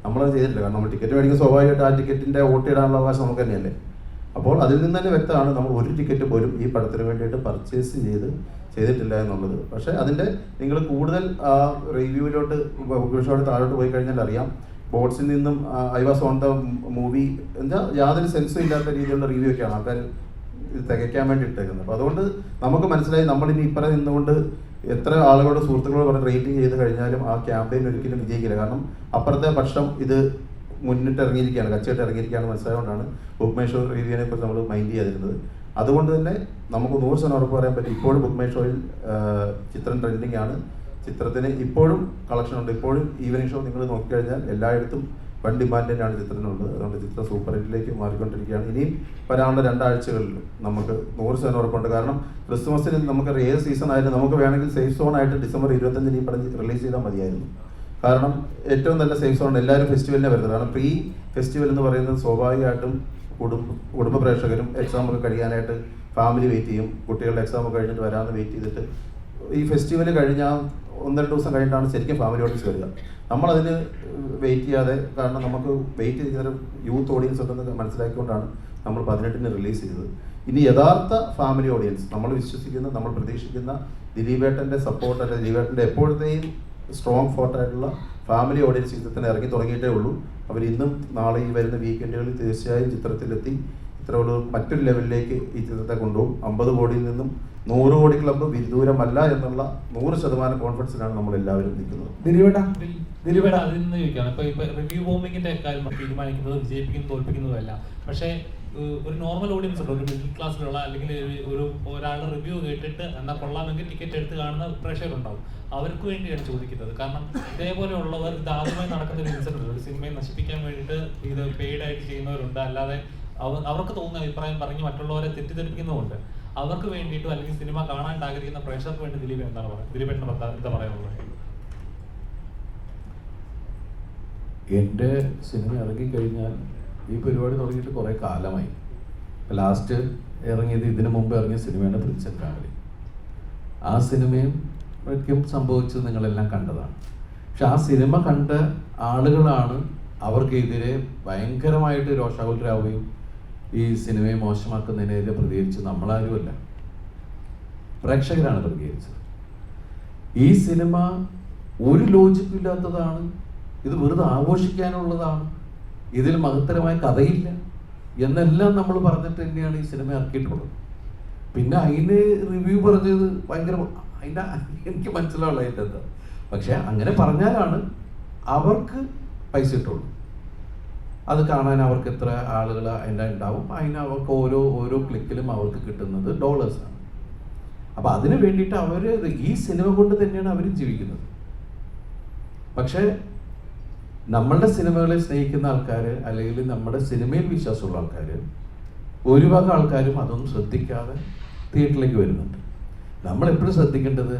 നമ്മളത് ചെയ്തിട്ടില്ല. കാരണം നമ്മൾ ടിക്കറ്റ് മേടിക്കാൻ സ്വാഭാവികമായിട്ട് ആ ടിക്കറ്റിൻ്റെ വോട്ട് ഇടാനുള്ള അവകാശം നമുക്ക് തന്നെയല്ലേ. അപ്പോൾ അതിൽ നിന്ന് തന്നെ വ്യക്തമാണ് നമ്മൾ ഒരു ടിക്കറ്റ് പോലും ഈ പടത്തിന് വേണ്ടിയിട്ട് പർച്ചേസ് ചെയ്തിട്ടില്ല എന്നുള്ളത്. പക്ഷേ അതിൻ്റെ നിങ്ങൾ കൂടുതൽ റിവ്യൂവിലോട്ട് ഷോയുടെ താഴോട്ട് പോയി കഴിഞ്ഞാൽ അറിയാം, ബോർഡ്സിൽ നിന്നും I was on the movie എന്താ യാതൊരു സെൻസും ഇല്ലാത്ത രീതിയിലുള്ള റിവ്യൂ ഒക്കെയാണ് ആൾക്കാർ ഇത് തികയ്ക്കാൻ വേണ്ടി ഇട്ടേക്കുന്നത്. അപ്പോൾ അതുകൊണ്ട് നമുക്ക് മനസ്സിലായി നമ്മളിനി ഇപ്പറ നിന്നുകൊണ്ട് എത്ര ആളുകളുടെ സുഹൃത്തുക്കളോട് പറഞ്ഞ് റേറ്റിംഗ് ചെയ്ത് കഴിഞ്ഞാലും ആ ക്യാമ്പയിൻ ഒരിക്കലും വിജയിക്കില്ല. കാരണം അപ്പുറത്തെ പക്ഷം ഇത് മുന്നിട്ട് ഇറങ്ങിയിരിക്കുകയാണ്, കച്ചയായിട്ട് ഇറങ്ങിയിരിക്കുകയാണ് മനസ്സിലായതുകൊണ്ടാണ് ബുക്ക് മൈ ഷോ റിവ്യൂവിനെ കുറിച്ച് നമ്മൾ മൈൻഡ് ചെയ്യാതിരുന്നത്. അതുകൊണ്ട് തന്നെ നമുക്ക് 100% ഉറപ്പ് പറയാൻ പറ്റും, ഇപ്പോഴും ബുക്ക് മൈ ഷോയിൽ ചിത്രം ട്രെൻഡിങ് ആണ്. ചിത്രത്തിന് ഇപ്പോഴും കളക്ഷൻ ഉണ്ട്. ഇപ്പോഴും ഈവനിങ് ഷോ നിങ്ങൾ നോക്കിക്കഴിഞ്ഞാൽ എല്ലായിടത്തും വൺ ഡിമാൻഡ് തന്നെയാണ് ചിത്രത്തിനുള്ളത്. അതുകൊണ്ട് ചിത്രം സൂപ്പർ ഹിറ്റിലേക്ക് മാറിക്കൊണ്ടിരിക്കുകയാണ്. ഇനിയും വരാനുള്ള 2 ആഴ്ചകളിൽ നമുക്ക് 100% ഉറപ്പുണ്ട്. കാരണം ക്രിസ്മസിന് നമുക്ക് ഏത് സീസൺ ആയാലും നമുക്ക് വേണമെങ്കിൽ സേഫ് സോൺ ആയിട്ട് ഡിസംബർ 25 ഈ പടം റിലീസ് ചെയ്താൽ മതിയായിരുന്നു. കാരണം ഏറ്റവും നല്ല സേഫ് സോൺ എല്ലാവരും ഫെസ്റ്റിവലിനെ വരുന്നത്. കാരണം പ്രീ ഫെസ്റ്റിവൽ എന്ന് പറയുന്നത് സ്വാഭാവികമായിട്ടും കുടുംബ പ്രേക്ഷകരും എക്സാമൊക്കെ കഴിയാനായിട്ട് ഫാമിലി വെയിറ്റ് ചെയ്യും. കുട്ടികളുടെ എക്സാമൊക്കെ കഴിഞ്ഞിട്ട് വരാമെന്ന് വെയിറ്റ് ചെയ്തിട്ട് ഈ ഫെസ്റ്റിവൽ കഴിഞ്ഞാൽ 1-2 ദിവസം കഴിഞ്ഞിട്ടാണ് ശരിക്കും ഫാമിലി ഓഡിയൻസ് വരിക. നമ്മളതിന് വെയിറ്റ് ചെയ്യാതെ, കാരണം നമുക്ക് വെയിറ്റ് ചെയ്യുന്ന യൂത്ത് ഓഡിയൻസ് ഉണ്ടെന്ന് മനസ്സിലാക്കിക്കൊണ്ടാണ് നമ്മൾ 18-ന് റിലീസ് ചെയ്തത്. ഇനി യഥാർത്ഥ ഫാമിലി ഓഡിയൻസ്, നമ്മൾ വിശ്വസിക്കുന്ന, നമ്മൾ പ്രതീക്ഷിക്കുന്ന ദിലീപേട്ടൻ്റെ സപ്പോർട്ട്, അല്ലെങ്കിൽ ദിലീപേട്ടൻ്റെ എപ്പോഴത്തെയും സ്ട്രോങ് ഫോർട്ടായിട്ടുള്ള ഫാമിലി ഓഡിയൻസ് ചിത്രത്തിന് ഇറങ്ങി തുടങ്ങിയിട്ടേ ഉള്ളൂ. അവർ ഇന്നും നാളെ ഈ വരുന്ന വീക്കെൻഡുകളിൽ തീർച്ചയായും ചിത്രത്തിലെത്തി ചിത്രങ്ങൾ മറ്റൊരു ലെവലിലേക്ക് ഈ ചിത്രത്തെ കൊണ്ടുപോകും. 50 കോടിയിൽ നിന്നും 100 കോടി ക്ലബ്ബ് വിദൂരമല്ല എന്നുള്ള 100% കോൺഫിഡൻസിലാണ് നമ്മൾ എല്ലാവരും നിൽക്കുന്നത്. ദിലീപേട്ട അതിൽ നിന്ന് ചോദിക്കുകയാണ്, ഇപ്പൊ റിവ്യൂ ബോംബിങ്ങിന്റെ കാര്യം തീരുമാനിക്കുന്നത് വിജയിപ്പിക്കുന്നതും തോൽപ്പിക്കുന്നതുമല്ല. പക്ഷേ ഒരു നോർമൽ ഓഡിയൻസ് ഉണ്ട്, ഒരു മിഡിൽ ക്ലാസ്സിലുള്ള അല്ലെങ്കിൽ ഒരാളുടെ റിവ്യൂ കേട്ടിട്ട് എന്നാൽ കൊള്ളാമെങ്കിൽ ടിക്കറ്റ് എടുത്ത് കാണുന്ന പ്രേക്ഷകരുണ്ടാവും. അവർക്ക് വേണ്ടിയാണ് ചോദിക്കുന്നത്. കാരണം ഇതേപോലെയുള്ളവർ ഇത് ആദ്യമായി നടക്കുന്ന ഒരു ഇൻസിഡന്റ്, ഒരു സിനിമയെ നശിപ്പിക്കാൻ വേണ്ടിയിട്ട് ഇത് പെയ്ഡായിട്ട് ചെയ്യുന്നവരുണ്ട്. അല്ലാതെ അവർക്ക് തോന്നുന്ന അഭിപ്രായം പറഞ്ഞ് മറ്റുള്ളവരെ തെറ്റിദ്ധരിപ്പിക്കുന്നുമുണ്ട്. അവർക്ക് വേണ്ടിയിട്ടും അല്ലെങ്കിൽ സിനിമ കാണാൻ ആഗ്രഹിക്കുന്ന പ്രേക്ഷകർക്ക് വേണ്ടി ദിലീപ് എന്താണ് പറയുക? ദിലീപേട്ടന് എന്താ പറയാനുള്ളത്? എൻ്റെ സിനിമ ഇറങ്ങിക്കഴിഞ്ഞാൽ ഈ പരിപാടി തുടങ്ങിയിട്ട് കുറേ കാലമായി. ലാസ്റ്റ് ഇറങ്ങിയത് ഇതിനു മുമ്പ് ഇറങ്ങിയ സിനിമയാണ് പ്രിൻസ് ആൻഡ് ഫാമിലി. ആ സിനിമയും സംഭവിച്ചത് നിങ്ങളെല്ലാം കണ്ടതാണ്. പക്ഷെ ആ സിനിമ കണ്ട ആളുകളാണ് അവർക്കെതിരെ ഭയങ്കരമായിട്ട് രോഷാകുലരാവുകയും ഈ സിനിമയെ മോശമാക്കുന്നതിനെതിരെ പ്രതികരിച്ച് നമ്മളാരുമല്ല, പ്രേക്ഷകരാണ് പ്രതികരിച്ചത്. ഈ സിനിമ ഒരു ലോജിക്കും ഇല്ലാത്തതാണ്, ഇത് വെറുതെ ആഘോഷിക്കാനുള്ളതാണ്, ഇതിൽ മഹത്തരമായ കഥയില്ല എന്നെല്ലാം നമ്മൾ പറഞ്ഞിട്ട് തന്നെയാണ് ഈ സിനിമ ഇറക്കിയിട്ടുള്ളത്. പിന്നെ അതിന് റിവ്യൂ പറഞ്ഞത് ഭയങ്കര അതിൻ്റെ എനിക്ക് മനസ്സിലാവുള്ള അതിൻ്റെ എന്താ. പക്ഷെ അങ്ങനെ പറഞ്ഞാലാണ് അവർക്ക് പൈസ കിട്ടുള്ളൂ. അത് കാണാൻ അവർക്ക് എത്ര ആളുകൾ അതിൻ്റെ ഉണ്ടാവും, അതിന് അവർക്ക് ഓരോ ക്ലിക്കിലും അവർക്ക് കിട്ടുന്നത് ഡോളേഴ്സാണ്. അപ്പം അതിന് വേണ്ടിയിട്ട് അവർ ഈ സിനിമ കൊണ്ട് തന്നെയാണ് അവർ ജീവിക്കുന്നത്. പക്ഷേ നമ്മളുടെ സിനിമകളെ സ്നേഹിക്കുന്ന ആൾക്കാർ അല്ലെങ്കിൽ നമ്മുടെ സിനിമയിൽ വിശ്വാസമുള്ള ആൾക്കാർ ഭൂരിഭാഗം ആൾക്കാരും അതൊന്നും ശ്രദ്ധിക്കാതെ തിയേറ്ററിലേക്ക് വരുന്നുണ്ട്. നമ്മളെപ്പോഴും ശ്രദ്ധിക്കേണ്ടത്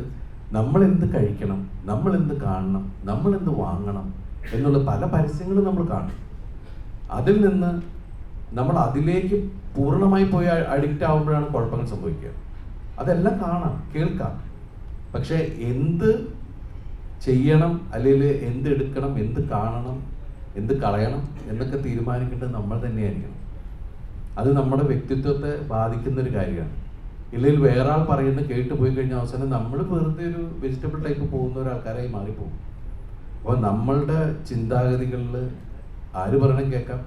നമ്മളെന്ത് കഴിക്കണം, നമ്മളെന്ത് കാണണം, നമ്മളെന്ത് വാങ്ങണം എന്നുള്ള പല പരസ്യങ്ങളും നമ്മൾ കാണും. അതിൽ നിന്ന് നമ്മൾ അതിലേക്ക് പൂർണ്ണമായി പോയി അഡിക്റ്റ് ആകുമ്പോഴാണ് കുഴപ്പങ്ങൾ സംഭവിക്കുക. അതെല്ലാം കാണാം, കേൾക്കാം, പക്ഷേ എന്ത് ചെയ്യണം അല്ലെങ്കിൽ എന്ത് എടുക്കണം, എന്ത് കാണണം, എന്ത് കളയണം എന്നൊക്കെ തീരുമാനിക്കേണ്ടത് നമ്മൾ തന്നെയായിരിക്കണം. അത് നമ്മുടെ വ്യക്തിത്വത്തെ ബാധിക്കുന്നൊരു കാര്യമാണ്. ഇല്ലെങ്കിൽ വേറെ ആൾ പറയുന്നത് കേട്ട് പോയി കഴിഞ്ഞാൽ അവസാനം നമ്മൾ വെറുതെ ഒരു വെജിറ്റബിൾ ടൈപ്പ് പോകുന്ന ഒരാൾക്കാരായി മാറിപ്പോകും. അപ്പോൾ നമ്മളുടെ ചിന്താഗതികളിൽ ആര് പറയണം കേൾക്കാം,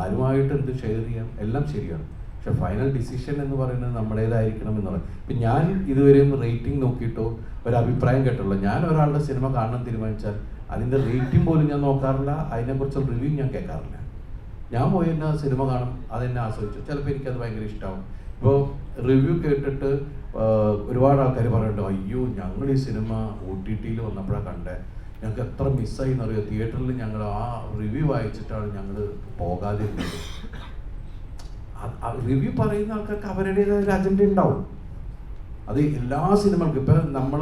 ആരുമായിട്ട് എന്ത് ഷെയർ ചെയ്യാം, എല്ലാം ശരിയാണ്. പക്ഷെ ഫൈനൽ ഡിസിഷൻ എന്ന് പറയുന്നത് നമ്മുടേതായിരിക്കണം എന്നുള്ളത്. ഇപ്പം ഞാൻ ഇതുവരെയും റേറ്റിംഗ് നോക്കിയിട്ടോ ഒരു അഭിപ്രായം കേട്ടുള്ളൂ. ഞാൻ ഒരാളുടെ സിനിമ കാണാൻ തീരുമാനിച്ചാൽ അതിൻ്റെ റേറ്റിംഗ് പോലും ഞാൻ നോക്കാറില്ല, അതിനെക്കുറിച്ചുള്ള റിവ്യൂ ഞാൻ കേൾക്കാറില്ല. ഞാൻ പോയി തന്നെ സിനിമ കാണും, അതെന്നെ ആസ്വദിച്ചു. ചിലപ്പോൾ എനിക്കത് ഭയങ്കര ഇഷ്ടമാവും. ഇപ്പോൾ റിവ്യൂ കേട്ടിട്ട് ഒരുപാട് ആൾക്കാർ പറയുന്നുണ്ടോ, അയ്യോ ഞങ്ങൾ ഈ സിനിമ OTT-യിൽ വന്നപ്പോഴാണ് കണ്ടേ, ഞങ്ങൾക്ക് എത്ര മിസ്സായി എന്നറിയോ, തിയേറ്ററിൽ ഞങ്ങൾ ആ റിവ്യൂ വായിച്ചിട്ടാണ് ഞങ്ങൾ പോകാതിരുന്നത്. റിവ്യൂ പറയുന്ന ആൾക്കാർക്ക് അവരുടേതായ ഒരു അജണ്ട ഉണ്ടാവും. അത് എല്ലാ സിനിമകൾക്കും. ഇപ്പം നമ്മൾ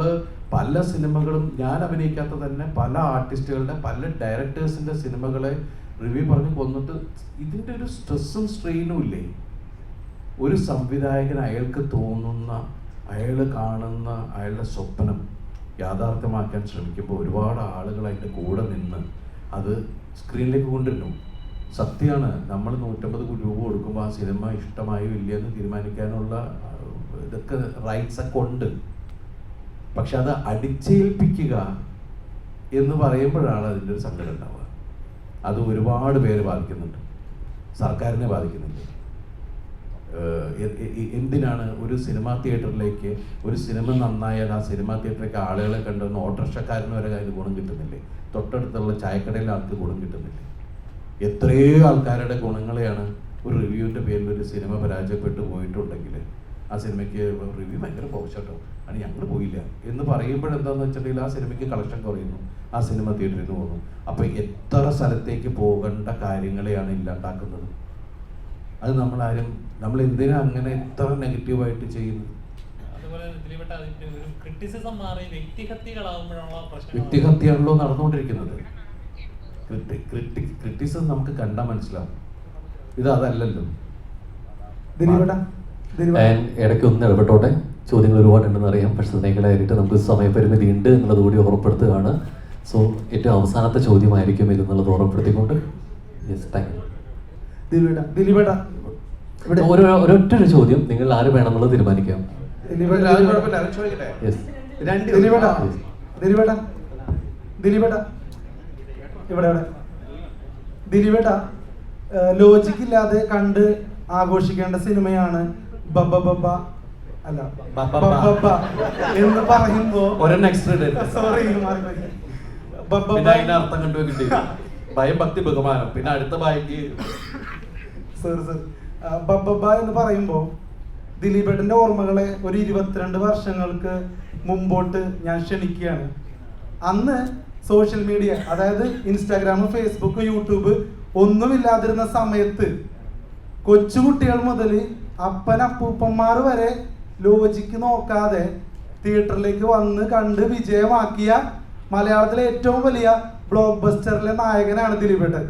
പല സിനിമകളും ഞാൻ അഭിനയിക്കാത്ത തന്നെ പല ആർട്ടിസ്റ്റുകളുടെ പല ഡയറക്ടേഴ്സിൻ്റെ സിനിമകളെ റിവ്യൂ പറഞ്ഞ് കൊന്നിട്ട് ഇതിൻ്റെ ഒരു സ്ട്രെസ്സും സ്ട്രെയിനും ഇല്ലേ. ഒരു സംവിധായകൻ അയാൾക്ക് തോന്നുന്ന, അയാൾ കാണുന്ന അയാളുടെ സ്വപ്നം യാഥാർത്ഥ്യമാക്കാൻ ശ്രമിക്കുമ്പോൾ ഒരുപാട് ആളുകൾ അതിൻ്റെ കൂടെ നിന്ന് അത് സ്ക്രീനിലേക്ക് കൊണ്ടുവരുന്നു. സത്യമാണ്, നമ്മൾ 150 രൂപ കൊടുക്കുമ്പോൾ ആ സിനിമ ഇഷ്ടമായോ ഇല്ലയെന്ന് തീരുമാനിക്കാനുള്ള ഇതൊക്കെ റൈറ്റ്സ് ഒക്കെ ഉണ്ട്. പക്ഷെ അത് അടിച്ചേൽപ്പിക്കുക എന്ന് പറയുമ്പോഴാണ് അതിൻ്റെ ഒരു സങ്കടം ഉണ്ടാവുക. അത് ഒരുപാട് പേര് ബാധിക്കുന്നുണ്ട്, സർക്കാരിനെ ബാധിക്കുന്നുണ്ട്. എന്തിനാണ് ഒരു സിനിമാ തിയേറ്ററിലേക്ക് ഒരു സിനിമ നന്നായാൽ ആ സിനിമാ തിയേറ്ററിലേക്ക് ആളുകളെ കണ്ടുവന്ന് ഓട്ടോറിക്ഷക്കാരന് വരെ അതിന് ഗുണം കിട്ടുന്നില്ലേ, തൊട്ടടുത്തുള്ള ചായക്കടയിലെ ആൾക്ക് ഗുണം കിട്ടുന്നില്ലേ? എത്രയോ ആൾക്കാരുടെ ഗുണങ്ങളെയാണ് ഒരു റിവ്യൂവിൻ്റെ പേരിൽ ഒരു സിനിമ പരാജയപ്പെട്ടു പോയിട്ടുണ്ടെങ്കിൽ ആ സിനിമയ്ക്ക് റിവ്യൂ ഭയങ്കര പോഷട്ടോ ആണ് ഞങ്ങൾ പോയില്ല എന്ന് പറയുമ്പോഴെന്താണെന്ന് വെച്ചിട്ടുണ്ടെങ്കിൽ ആ സിനിമയ്ക്ക് കളക്ഷൻ കുറയുന്നു, ആ സിനിമ തിയേറ്ററിൽ നിന്ന് പോകുന്നു. അപ്പോൾ എത്ര സ്ഥലത്തേക്ക് പോകേണ്ട കാര്യങ്ങളെയാണ് ഇല്ലാണ്ടാക്കുന്നത്. അത് നമ്മൾ എന്തിനാ അങ്ങനെ എത്ര നെഗറ്റീവായിട്ട് ചെയ്യുന്നത്? വ്യക്തിഹത്യയാണല്ലോ നടന്നുകൊണ്ടിരിക്കുന്നത്. ക്രിറ്റിസിസം നമുക്ക് കണ്ടാൽ മനസ്സിലാവും, ഇത് അതല്ലല്ലോ. ഇടയ്ക്ക് ഒന്ന് ഇടപെട്ടോട്ടെ, ചോദ്യങ്ങൾ ഒരുപാടുണ്ടെന്ന് അറിയാം, പക്ഷെ നിങ്ങളായിട്ട് നമുക്ക് സമയപരിമിതി ഉണ്ട് എന്നുള്ളത് കൂടി ഓർമ്മപ്പെടുത്തുകയാണ്. സോ ഏറ്റവും അവസാനത്തെ ചോദ്യമായിരിക്കും ഇതെന്നുള്ളത് ഓർമ്മപ്പെടുത്തിക്കൊണ്ട് യെസ്, താങ്ക് യു. ഒരൊറ്റൊരു ചോദ്യം, നിങ്ങൾ ആര് വേണമെന്നുള്ളത് തീരുമാനിക്കാം. ദിലീപേട്ട, ലോജിക് ഇല്ലാതെ കണ്ട് ആഘോഷിക്കേണ്ട സിനിമയാണ് ബബ്ബ ബബ്ബ അല്ല ബബ്ബ എന്ന് പറയുമ്പോ സോറി അർത്ഥം കണ്ടുപോയി ഭയം, ഭക്തി, ബഹുമാനം. പിന്നെ അടുത്ത ബായിക്ക് സർ ബബ്ബ എന്ന് പറയുമ്പോൾ ദിലീപേട്ടൻ്റെ ഓർമ്മകളെ ഒരു 22 വർഷങ്ങൾക്ക് മുമ്പോട്ട് ഞാൻ ക്ഷണിക്കുകയാണ്. അന്ന് സോഷ്യൽ മീഡിയ, അതായത് ഇൻസ്റ്റാഗ്രാം, ഫേസ്ബുക്ക്, യൂട്യൂബ് ഒന്നുമില്ലാതിരുന്ന സമയത്ത് കൊച്ചുകുട്ടികൾ മുതൽ അപ്പനപ്പൂപ്പന്മാർ വരെ ലോജിക്ക് നോക്കാതെ തിയേറ്ററിലേക്ക് വന്ന് കണ്ട് വിജയമാക്കിയ മലയാളത്തിലെ ഏറ്റവും വലിയ ബ്ലോക്ക് ബസ്റ്ററിലെ നായകനാണ് ദിലീപേട്ടൻ.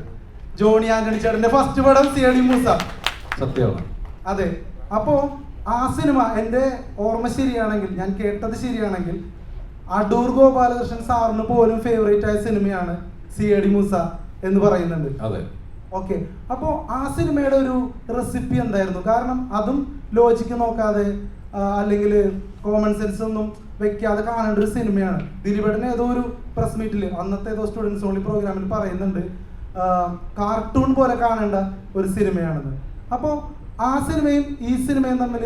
ജോണി ആന്റണി ചേട്ടന്റെ ഫസ്റ്റ് പടം CID മൂസ. സത്യമാണ്. അതെ. അപ്പോൾ ആ സിനിമ എൻ്റെ ഓർമ്മ ശരിയാണെങ്കിൽ, ഞാൻ കേട്ടത് ശരിയാണെങ്കിൽ, അടൂർ ഗോപാലകൃഷ്ണൻ സാറിന് പോലും ഫേവറേറ്റ് ആയ സിനിമയാണ് CID മൂസ എന്ന് പറയുന്നുണ്ട്. അതെ. ഓക്കെ. അപ്പോൾ ആ സിനിമയുടെ ഒരു റെസിപ്പി എന്തായിരുന്നു? കാരണം അതും ലോജിക്ക് നോക്കാതെ അല്ലെങ്കിൽ കോമൺ സെൻസ് ഒന്നും വെക്കാതെ കാണേണ്ട ഒരു സിനിമയാണ്. ദിലീപേട്ടൻ ഏതോ ഒരു പ്രസ് മീറ്റിൽ, അന്നത്തെ ഏതോ സ്റ്റുഡൻസ് ഓൺലി പ്രോഗ്രാമിൽ പറയുന്നുണ്ട് കാർട്ടൂൺ പോലെ കാണേണ്ട ഒരു സിനിമയാണെന്ന്. അപ്പോൾ ആ സിനിമയും ഈ സിനിമയും തമ്മിൽ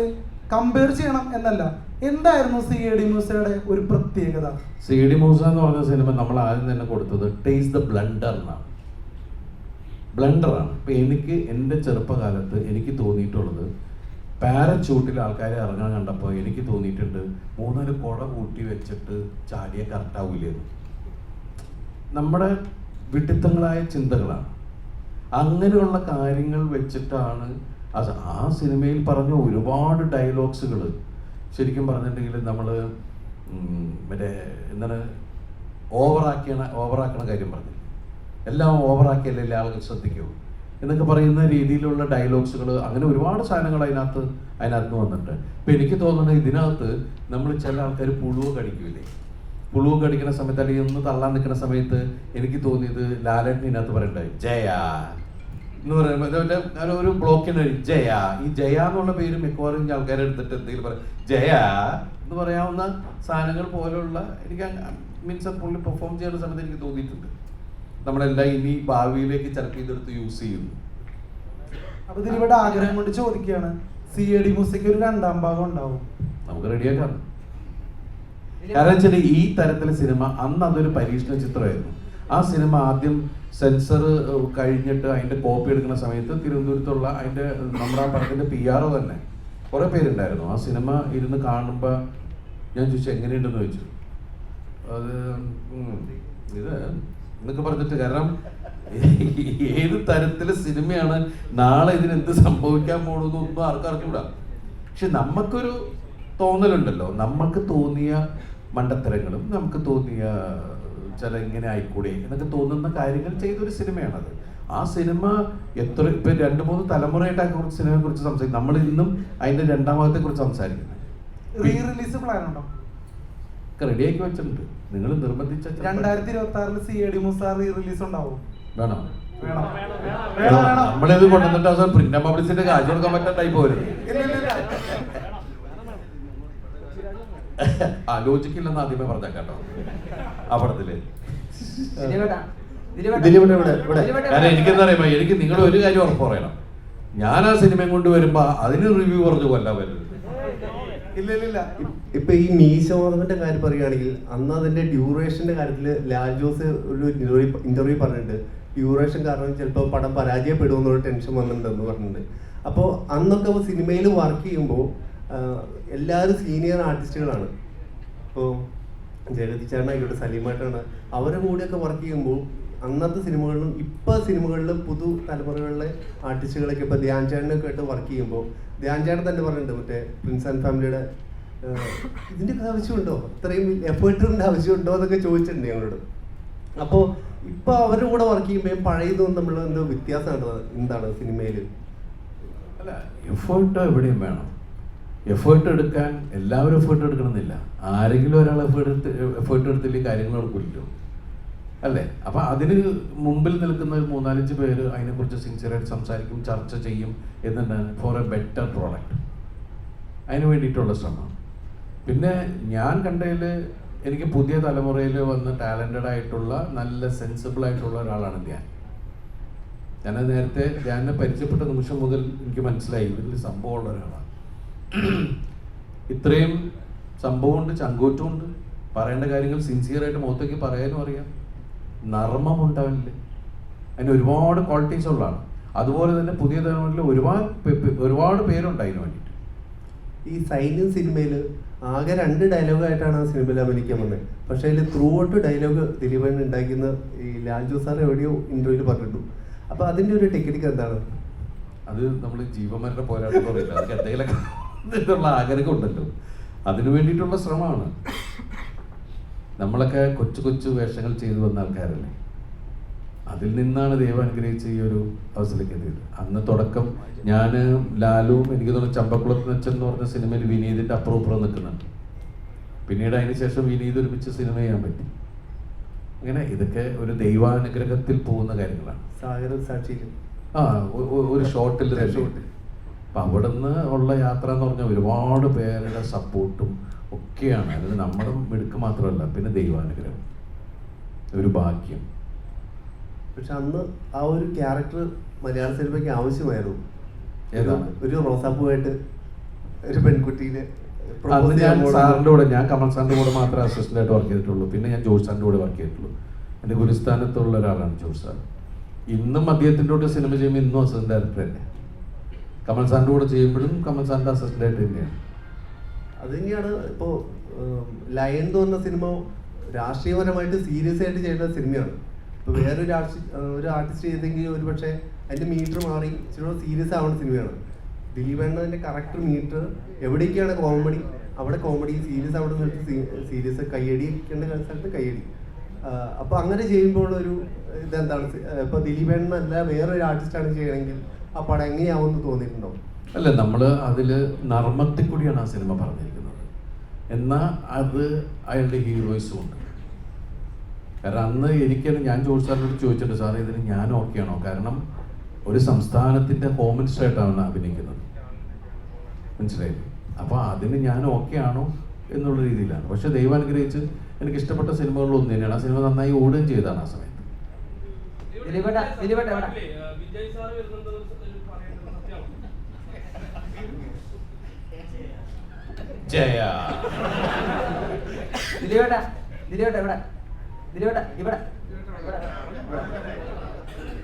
കമ്പയർ ചെയ്യണം എന്നല്ല, എന്തായിരുന്നു CID മൂസയുടെ ഒരു പ്രത്യേകത? CID മൂസ എന്ന് പറഞ്ഞ സിനിമ നമ്മൾ ആദ്യം തന്നെ കൊടുത്തത് ടേസ്റ്റ് ദ ബ്ലണ്ടർ എന്നാണ്. ബ്ലണ്ടറാണ്. ഇപ്പം എനിക്ക് എൻ്റെ ചെറുപ്പകാലത്ത് എനിക്ക് തോന്നിയിട്ടുള്ളത്, പാരച്യൂട്ടിൽ ആൾക്കാരെ ഇറങ്ങാൻ കണ്ടപ്പോൾ എനിക്ക് തോന്നിയിട്ടുണ്ട് 3-4 കുട കൂട്ടി വെച്ചിട്ട് ചാടിയ കറക്റ്റാവില്ലെന്ന്. നമ്മുടെ വിഡിത്തങ്ങളായ ചിന്തകളാണ്. അങ്ങനെയുള്ള കാര്യങ്ങൾ വെച്ചിട്ടാണ് ആ സിനിമയിൽ പറഞ്ഞ ഒരുപാട് ഡയലോഗ്സുകൾ ശരിക്കും പറഞ്ഞിട്ടുണ്ടെങ്കിൽ നമ്മൾ മറ്റേ എന്താണ് ഓവറാക്കണ കാര്യം പറഞ്ഞു, എല്ലാം ഓവറാക്കിയല്ലേ ആളുകൾ ശ്രദ്ധിക്കുള്ളൂ എന്നൊക്കെ പറയുന്ന രീതിയിലുള്ള ഡയലോഗ്സുകൾ, അങ്ങനെ ഒരുപാട് സാധനങ്ങൾ അതിനകത്ത് വന്നിട്ടുണ്ട്. ഇപ്പം എനിക്ക് തോന്നുന്നത് ഇതിനകത്ത് നമ്മൾ ചില ആൾക്കാർ പുഴുവ് കടിക്കൂലേ, പുഴുവ് കടിക്കുന്ന സമയത്ത് അല്ലെങ്കിൽ ഒന്ന് തള്ളാൻ നിൽക്കുന്ന സമയത്ത് എനിക്ക് തോന്നിയത് ലാലേട്ടൻ ഇതിനകത്ത് പറയണ്ടായി ജയ എന്ന് പറയുമ്പോൾ ഒരു ബ്ലോക്കിന് ജയ. ഈ ജയ എന്നുള്ള പേര് മിക്കവാറും ആൾക്കാരെ എടുത്തിട്ട് എന്തെങ്കിലും പറയും ജയ എന്ന് പറയാവുന്ന സാധനങ്ങൾ പോലുള്ള എനിക്ക് മീൻസ് പുള്ളി പെർഫോം ചെയ്യുന്ന സമയത്ത് എനിക്ക് തോന്നിയിട്ടുണ്ട് നമ്മളെല്ലാം ഇനി ഭാവിയിലേക്ക് ചിലപ്പോൾ ഇതെടുത്ത് യൂസ് ചെയ്യുന്നു. അപ്പൊ ഇതിലിവിടെ ആഗ്രഹം കൊണ്ട് ചോദിക്കുകയാണ്, CID മൂസയ്ക്ക് ഒരു 2ാം ഭാഗം ഉണ്ടാവും? നമുക്ക് റെഡിയാക്കാം. കാരണം വെച്ചാൽ ഈ തരത്തിലെ സിനിമ അന്ന് അതൊരു പരീക്ഷണ ചിത്രമായിരുന്നു. ആ സിനിമ ആദ്യം സെൻസർ കഴിഞ്ഞിട്ട് അതിന്റെ കോപ്പി എടുക്കുന്ന സമയത്ത് തിരുവനന്തപുരത്തുള്ള അതിന്റെ നമ്മുടെ ആ പടത്തിന്റെ PRO തന്നെ കുറെ പേരുണ്ടായിരുന്നു. ആ സിനിമ ഇരുന്ന് കാണുമ്പോൾ ഞാൻ ചോദിച്ചു എങ്ങനെയുണ്ടെന്ന് ചോദിച്ചു. അത് ഇത് എന്നൊക്കെ പറഞ്ഞിട്ട്, കാരണം ഏത് തരത്തിലെ സിനിമയാണ്, നാളെ ഇതിനെന്ത് സംഭവിക്കാൻ പോകുന്നൊന്നും ആർക്കും അറിഞ്ഞൂടാ. പക്ഷെ നമുക്കൊരു തോന്നലുണ്ടല്ലോ, നമുക്ക് തോന്നിയ മണ്ടത്തരങ്ങളും നമുക്ക് തോന്നിയ ചില ഇങ്ങനെ ആയിക്കൂടെ എന്നൊക്കെ തോന്നുന്ന കാര്യങ്ങൾ ചെയ്തൊരു സിനിമയാണത്. ആ സിനിമ എത്ര ഇപ്പം 2-3 തലമുറയായിട്ട് ആ കുറച്ച് സിനിമയെ കുറിച്ച് സംസാരിക്കും. നമ്മൾ ഇന്നും അതിന്റെ 2ാം ഭാഗത്തെ കുറിച്ച് സംസാരിക്കുന്നത്. റീ റിലീസ് പ്ലാൻ ഉണ്ടോ? റെഡിയാക്കി വെച്ചിട്ടുണ്ട്. നിങ്ങൾ നിർബന്ധിച്ച 2026 CID മൂസ റീ റിലീസ് ഉണ്ടാവും? വേണം. വേണം. നമ്മളിത് കൊണ്ടുവന്നിട്ട് അവസാനം പ്രിന്റ് പബ്ലിസിന്റെ കാശ് കൊടുക്കാൻ പറ്റാൻ ടൈപ്പ് വരും. ആലോചിക്കില്ലെന്ന് ആദ്യമേ പറഞ്ഞേക്കാട്ടോ ആ പടത്തില്. കാരണം എനിക്കെന്താ അറിയാമോ, എനിക്ക് നിങ്ങൾ ഒരു കാര്യം ഉറപ്പ് പറയണം, ഞാൻ ആ സിനിമയും കൊണ്ട് വരുമ്പോ അതിന് റിവ്യൂ പറഞ്ഞു കൊല്ലാൻ വരുന്നത്. ഇല്ല. ഇപ്പൊ ഈ മീശോദവന്റെ കാര്യം പറയുകയാണെങ്കിൽ, അന്ന് അതിന്റെ ഡ്യൂറേഷന്റെ കാര്യത്തിൽ ലാൽ ജോസ് ഒരു ഇന്റർവ്യൂ പറഞ്ഞിട്ടുണ്ട്, ഡ്യൂറേഷൻ കാരണം ചിലപ്പോൾ പടം പരാജയപ്പെടുമെന്നൊരു ടെൻഷൻ വന്നിട്ടുണ്ടെന്ന് പറഞ്ഞിട്ടുണ്ട്. അപ്പോൾ അന്നൊക്കെ സിനിമയിൽ വർക്ക് ചെയ്യുമ്പോൾ എല്ലാവരും സീനിയർ ആർട്ടിസ്റ്റുകളാണ്. ഇപ്പോൾ ജഗതി ചേട്ടനായിക്കോട്ടെ, സലീമായിട്ടാണ്, അവരുടെ കൂടെയൊക്കെ വർക്ക് ചെയ്യുമ്പോൾ അന്നത്തെ സിനിമകളിലും ഇപ്പോൾ സിനിമകളിലും പുതു തലമുറകളിലെ ആർട്ടിസ്റ്റുകളൊക്കെ ഇപ്പോൾ ധ്യാൻ ചേട്ടനൊക്കെ ആയിട്ട് വർക്ക് ചെയ്യുമ്പോൾ ധ്യാൻ ചേട്ടൻ തന്നെ പറഞ്ഞിട്ടുണ്ട്, മറ്റേ പ്രിൻസ് ആൻഡ് ഫാമിലിയുടെ ഇതിൻ്റെയൊക്കെ ആവശ്യമുണ്ടോ, ഇത്രയും എഫേർട്ടിൻ്റെ ആവശ്യമുണ്ടോ എന്നൊക്കെ ചോദിച്ചിട്ടുണ്ട് ഞങ്ങളോട്. അപ്പോൾ ഇപ്പോൾ അവരുടെ കൂടെ വർക്ക് ചെയ്യുമ്പോൾ പഴയതും നമ്മൾ എന്തോ വ്യത്യാസമാണ് എന്താണ് സിനിമയിൽ? അല്ല, എഫേർട്ട് എവിടെയും വേണം. എഫേർട്ട് എടുക്കാൻ എല്ലാവരും എഫേർട്ട് എടുക്കണമെന്നില്ല. ആരെങ്കിലും ഒരാൾ എഫേർട്ട് എടുത്തില്ലെങ്കിൽ കാര്യങ്ങൾ നടക്കില്ലല്ലോ, അല്ലേ? അപ്പം അതിന് മുമ്പിൽ നിൽക്കുന്ന 3-4 പേര് അതിനെക്കുറിച്ച് സിൻസിയറായിട്ട് സംസാരിക്കും, ചർച്ച ചെയ്യും, എന്നിട്ട് ഫോർ എ ബെറ്റർ പ്രോഡക്റ്റ്, അതിന് വേണ്ടിയിട്ടുള്ള ശ്രമം. പിന്നെ ഞാൻ കണ്ടതിൽ എനിക്ക് പുതിയ തലമുറയിൽ വന്ന് ടാലൻറ്റഡ് ആയിട്ടുള്ള നല്ല സെൻസിബിൾ ആയിട്ടുള്ള ഒരാളാണ് ഞാൻ നേരത്തെ ധ്യാനെ പരിചയപ്പെട്ട നിമിഷം മുതൽ എനിക്ക് മനസ്സിലായി ഇതിൽ സംഭവമുള്ള ഒരാളാണ്. ഇത്രയും സംഭവമുണ്ട്, ചങ്കൂറ്റമുണ്ട്, പറയേണ്ട കാര്യങ്ങൾ സിൻസിയറായിട്ട് മുഖത്തേക്ക് പറയാനും അറിയാം, നർമ്മം ഉണ്ടാവില്ലേ, അതിന് ഒരുപാട് ക്വാളിറ്റീസ് ഉള്ളതാണ്. അതുപോലെ തന്നെ പുതിയ തലമുറയിൽ ഒരുപാട് പേരുണ്ട് അതിന് വേണ്ടിയിട്ട്. ഈ സൈന്യം സിനിമയിൽ ആകെ 2 ഡയലോഗായിട്ടാണ് ആ സിനിമയിൽ അഭിനയിക്കാൻ വന്നത്. പക്ഷേ അതിൽ ത്രൂ ഔട്ട് ഡയലോഗ് ദിലീപേട്ടൻ ഉണ്ടാക്കുന്ന ഈ ലാൽജു സാർ എവിടെയോ ഇന്റർവ്യൂവിൽ പറഞ്ഞിട്ടു. അപ്പോൾ അതിൻ്റെ ഒരു ടെക്നിക്ക് എന്താണ്? അത് നമ്മൾ ജീവന്മാരുടെ പോരാട്ടം പറയില്ല, അതൊക്കെ എന്തെങ്കിലുമൊക്കെ ആഗ്രഹം ഉണ്ടല്ലോ, അതിനു വേണ്ടിയിട്ടുള്ള ശ്രമമാണ്. നമ്മളൊക്കെ കൊച്ചു കൊച്ചു വേഷങ്ങൾ ചെയ്തു വന്ന ആൾക്കാരല്ലേ, അതിൽ നിന്നാണ് ദൈവം അനുഗ്രഹിച്ച് ഈ ഒരു അവസരത്തിലേക്ക് എത്തിയത്. അന്ന് തുടക്കം ഞാൻ ലാലുവും എനിക്ക് തോന്നുന്നു ചമ്പക്കുളത്ത് വെച്ചൻ എന്ന് പറഞ്ഞ സിനിമയിൽ വിനീതിൻ്റെ അപ്പുറം നിൽക്കുന്നുണ്ട്. പിന്നീട് അതിന് ശേഷം വിനീത് ഒരുമിച്ച് സിനിമ ചെയ്യാൻ പറ്റി. അങ്ങനെ ഇതൊക്കെ ഒരു ദൈവാനുഗ്രഹത്തിൽ പോകുന്ന കാര്യങ്ങളാണ്. സാഗരം സാക്ഷിയിലും ഒരു ഷോട്ടിൽ അപ്പം അവിടെ നിന്ന് ഉള്ള യാത്ര എന്ന് പറഞ്ഞാൽ ഒരുപാട് പേരുടെ സപ്പോർട്ടും ഒക്കെയാണ്. അതിന് നമ്മുടെ മിടുക്ക് മാത്രമല്ല, പിന്നെ ദൈവാനുഗ്രഹം, ഒരു ഭാഗ്യം. പക്ഷെ അന്ന് ആ ഒരു ക്യാരക്ടർ മലയാള സിനിമയ്ക്ക് ആവശ്യമായിരുന്നു. ഏതാണ്? ഒരു റോസാപ്പൂവായിട്ട് ഒരു പെൺകുട്ടീനെ അന്ന് ഞാൻ സാറിൻ്റെ കൂടെ, ഞാൻ കമൽ സാറിൻ്റെ കൂടെ മാത്രമേ അസിസ്റ്റൻ്റായിട്ട് വർക്ക് ചെയ്തിട്ടുള്ളൂ. പിന്നെ ഞാൻ ജോർജ് സാറിൻ്റെ കൂടെ വർക്ക് ചെയ്തിട്ടുള്ളൂ. എൻ്റെ ഗുരുസ്ഥാനത്തുള്ള ഒരാളാണ് ജോർജ് സാർ. ഇന്നും അദ്ദേഹത്തിൻ്റെ കൂടെ സിനിമ ചെയ്യുമ്പോൾ ഇന്നും അസിസ്റ്റൻ്റ് ഡയറക്ടർ തന്നെ. കമൽ സാറിൻ്റെ കൂടെ ചെയ്യുമ്പോഴും കമൽ സാറിൻ്റെ അസിസ്റ്റൻ്റായിട്ട് തന്നെയാണ്. അത് തന്നെയാണ് ഇപ്പോൾ ലയൺ എന്ന് പറഞ്ഞ സിനിമ രാഷ്ട്രീയപരമായിട്ട് സീരിയസ് ആയിട്ട് ചെയ്യുന്ന സിനിമയാണ്. ഇപ്പോൾ വേറൊരു ആർട്ടിസ്റ്റ് ചെയ്തെങ്കിൽ ഒരു പക്ഷേ അതിൻ്റെ മീറ്റർ മാറി ഇച്ചിരി സീരിയസ് ആവുന്ന സിനിമയാണ്. ദിലീപേണ്ണൻ്റെ കറക്റ്റ് മീറ്റർ എവിടേക്കാണ് കോമഡി അവിടെ കോമഡി, സീരിയസ് അവിടെ സ്ഥലത്ത് സീരിയസ്, കയ്യടിക്കേണ്ട സ്ഥലത്ത് കയ്യടി. അപ്പോൾ അങ്ങനെ ചെയ്യുമ്പോൾ ഒരു ഇതെന്താണ്, ഇപ്പോൾ ദിലീപേണ്ണല്ല വേറൊരു ആർട്ടിസ്റ്റാണ് ചെയ്യണമെങ്കിൽ ആ പടം എങ്ങനെയാവുമെന്ന് തോന്നിയിട്ടുണ്ടോ? അല്ല, നമ്മൾ അതിൽ നർമ്മത്തിൽ കൂടിയാണ് ആ സിനിമ പറഞ്ഞിരിക്കുന്നത്. എന്നാൽ അത് അയാളുടെ ഹീറോയിസും ഉണ്ട്. കാരണം അന്ന് ഞാൻ ജോർജ് സാറിനോട് ചോദിച്ചിട്ടുണ്ട്, സാറേ ഇതിന് ഞാൻ ഓക്കെയാണോ? കാരണം ഒരു സംസ്ഥാനത്തിൻ്റെ ഹോം മിനിസ്റ്ററായിട്ടാണ് അഭിനയിക്കുന്നത്, മനസ്സിലായില്ലേ? അപ്പോൾ അതിന് ഞാൻ ഓക്കെയാണോ എന്നുള്ള രീതിയിലാണ്. പക്ഷെ ദൈവം അനുഗ്രഹിച്ച് എനിക്ക് ഇഷ്ടപ്പെട്ട സിനിമകളിലൊന്നും തന്നെയാണ്. ആ സിനിമ നന്നായി ഓടുകയും ചെയ്താണ് ആ സമയത്ത്.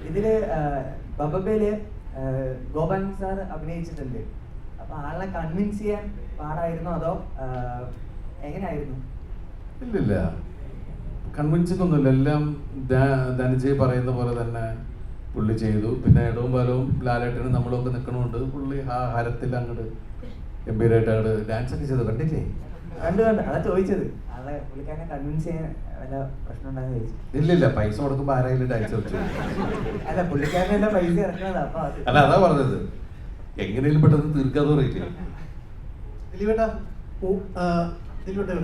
ഇതില് ബബബയില് ഗോപാൽ സാർ അഭിനയിച്ചിട്ടുണ്ട്. അപ്പൊ ആളെ കൺവിൻസ് ചെയ്യാൻ പാടായിരുന്നോ അതോ എങ്ങനെയായിരുന്നു? ഇല്ലില്ല, കൺവിൻസിംഗ് ഒന്നുമില്ല. എല്ലാം ധനജയ് പറയുന്ന പോലെ തന്നെ പുള്ളി ചെയ്തു. പിന്നെ ഇടവും വലവും ലാലേട്ടനും നമ്മളൊക്കെ നിൽക്കണോണ്ട് പുള്ളി ആ ഹരത്തിൽ അങ്ങോട്ട് ഗംഭീരമായിട്ട് അങ്ങോട്ട് ഡാൻസ് ഒക്കെ ചെയ്തു. കണ്ടില്ലേ? കണ്ടു അതാ ചോദിച്ചത്. ആളെ പുള്ളിക്കാരനെ കൺവിൻസ് ചെയ്യാൻ വല്ല പ്രശ്നം ഉണ്ടായെന്ന് ചോദിച്ചു. ഇല്ലില്ല, പൈസ കൊടുക്കുമ്പോൾ ആരെങ്കിലും ഡാൻസ് വെച്ചു. അല്ല, പുള്ളിക്കാരനെല്ലാം പൈസ ഇറക്കണത്. അപ്പൊ അല്ല, അതാ പറഞ്ഞത്, എങ്ങനെയും പെട്ടെന്ന് തീർക്കാതെ പറയില്ലേ. ദിലീപേട്ടാ, ഇവിടെ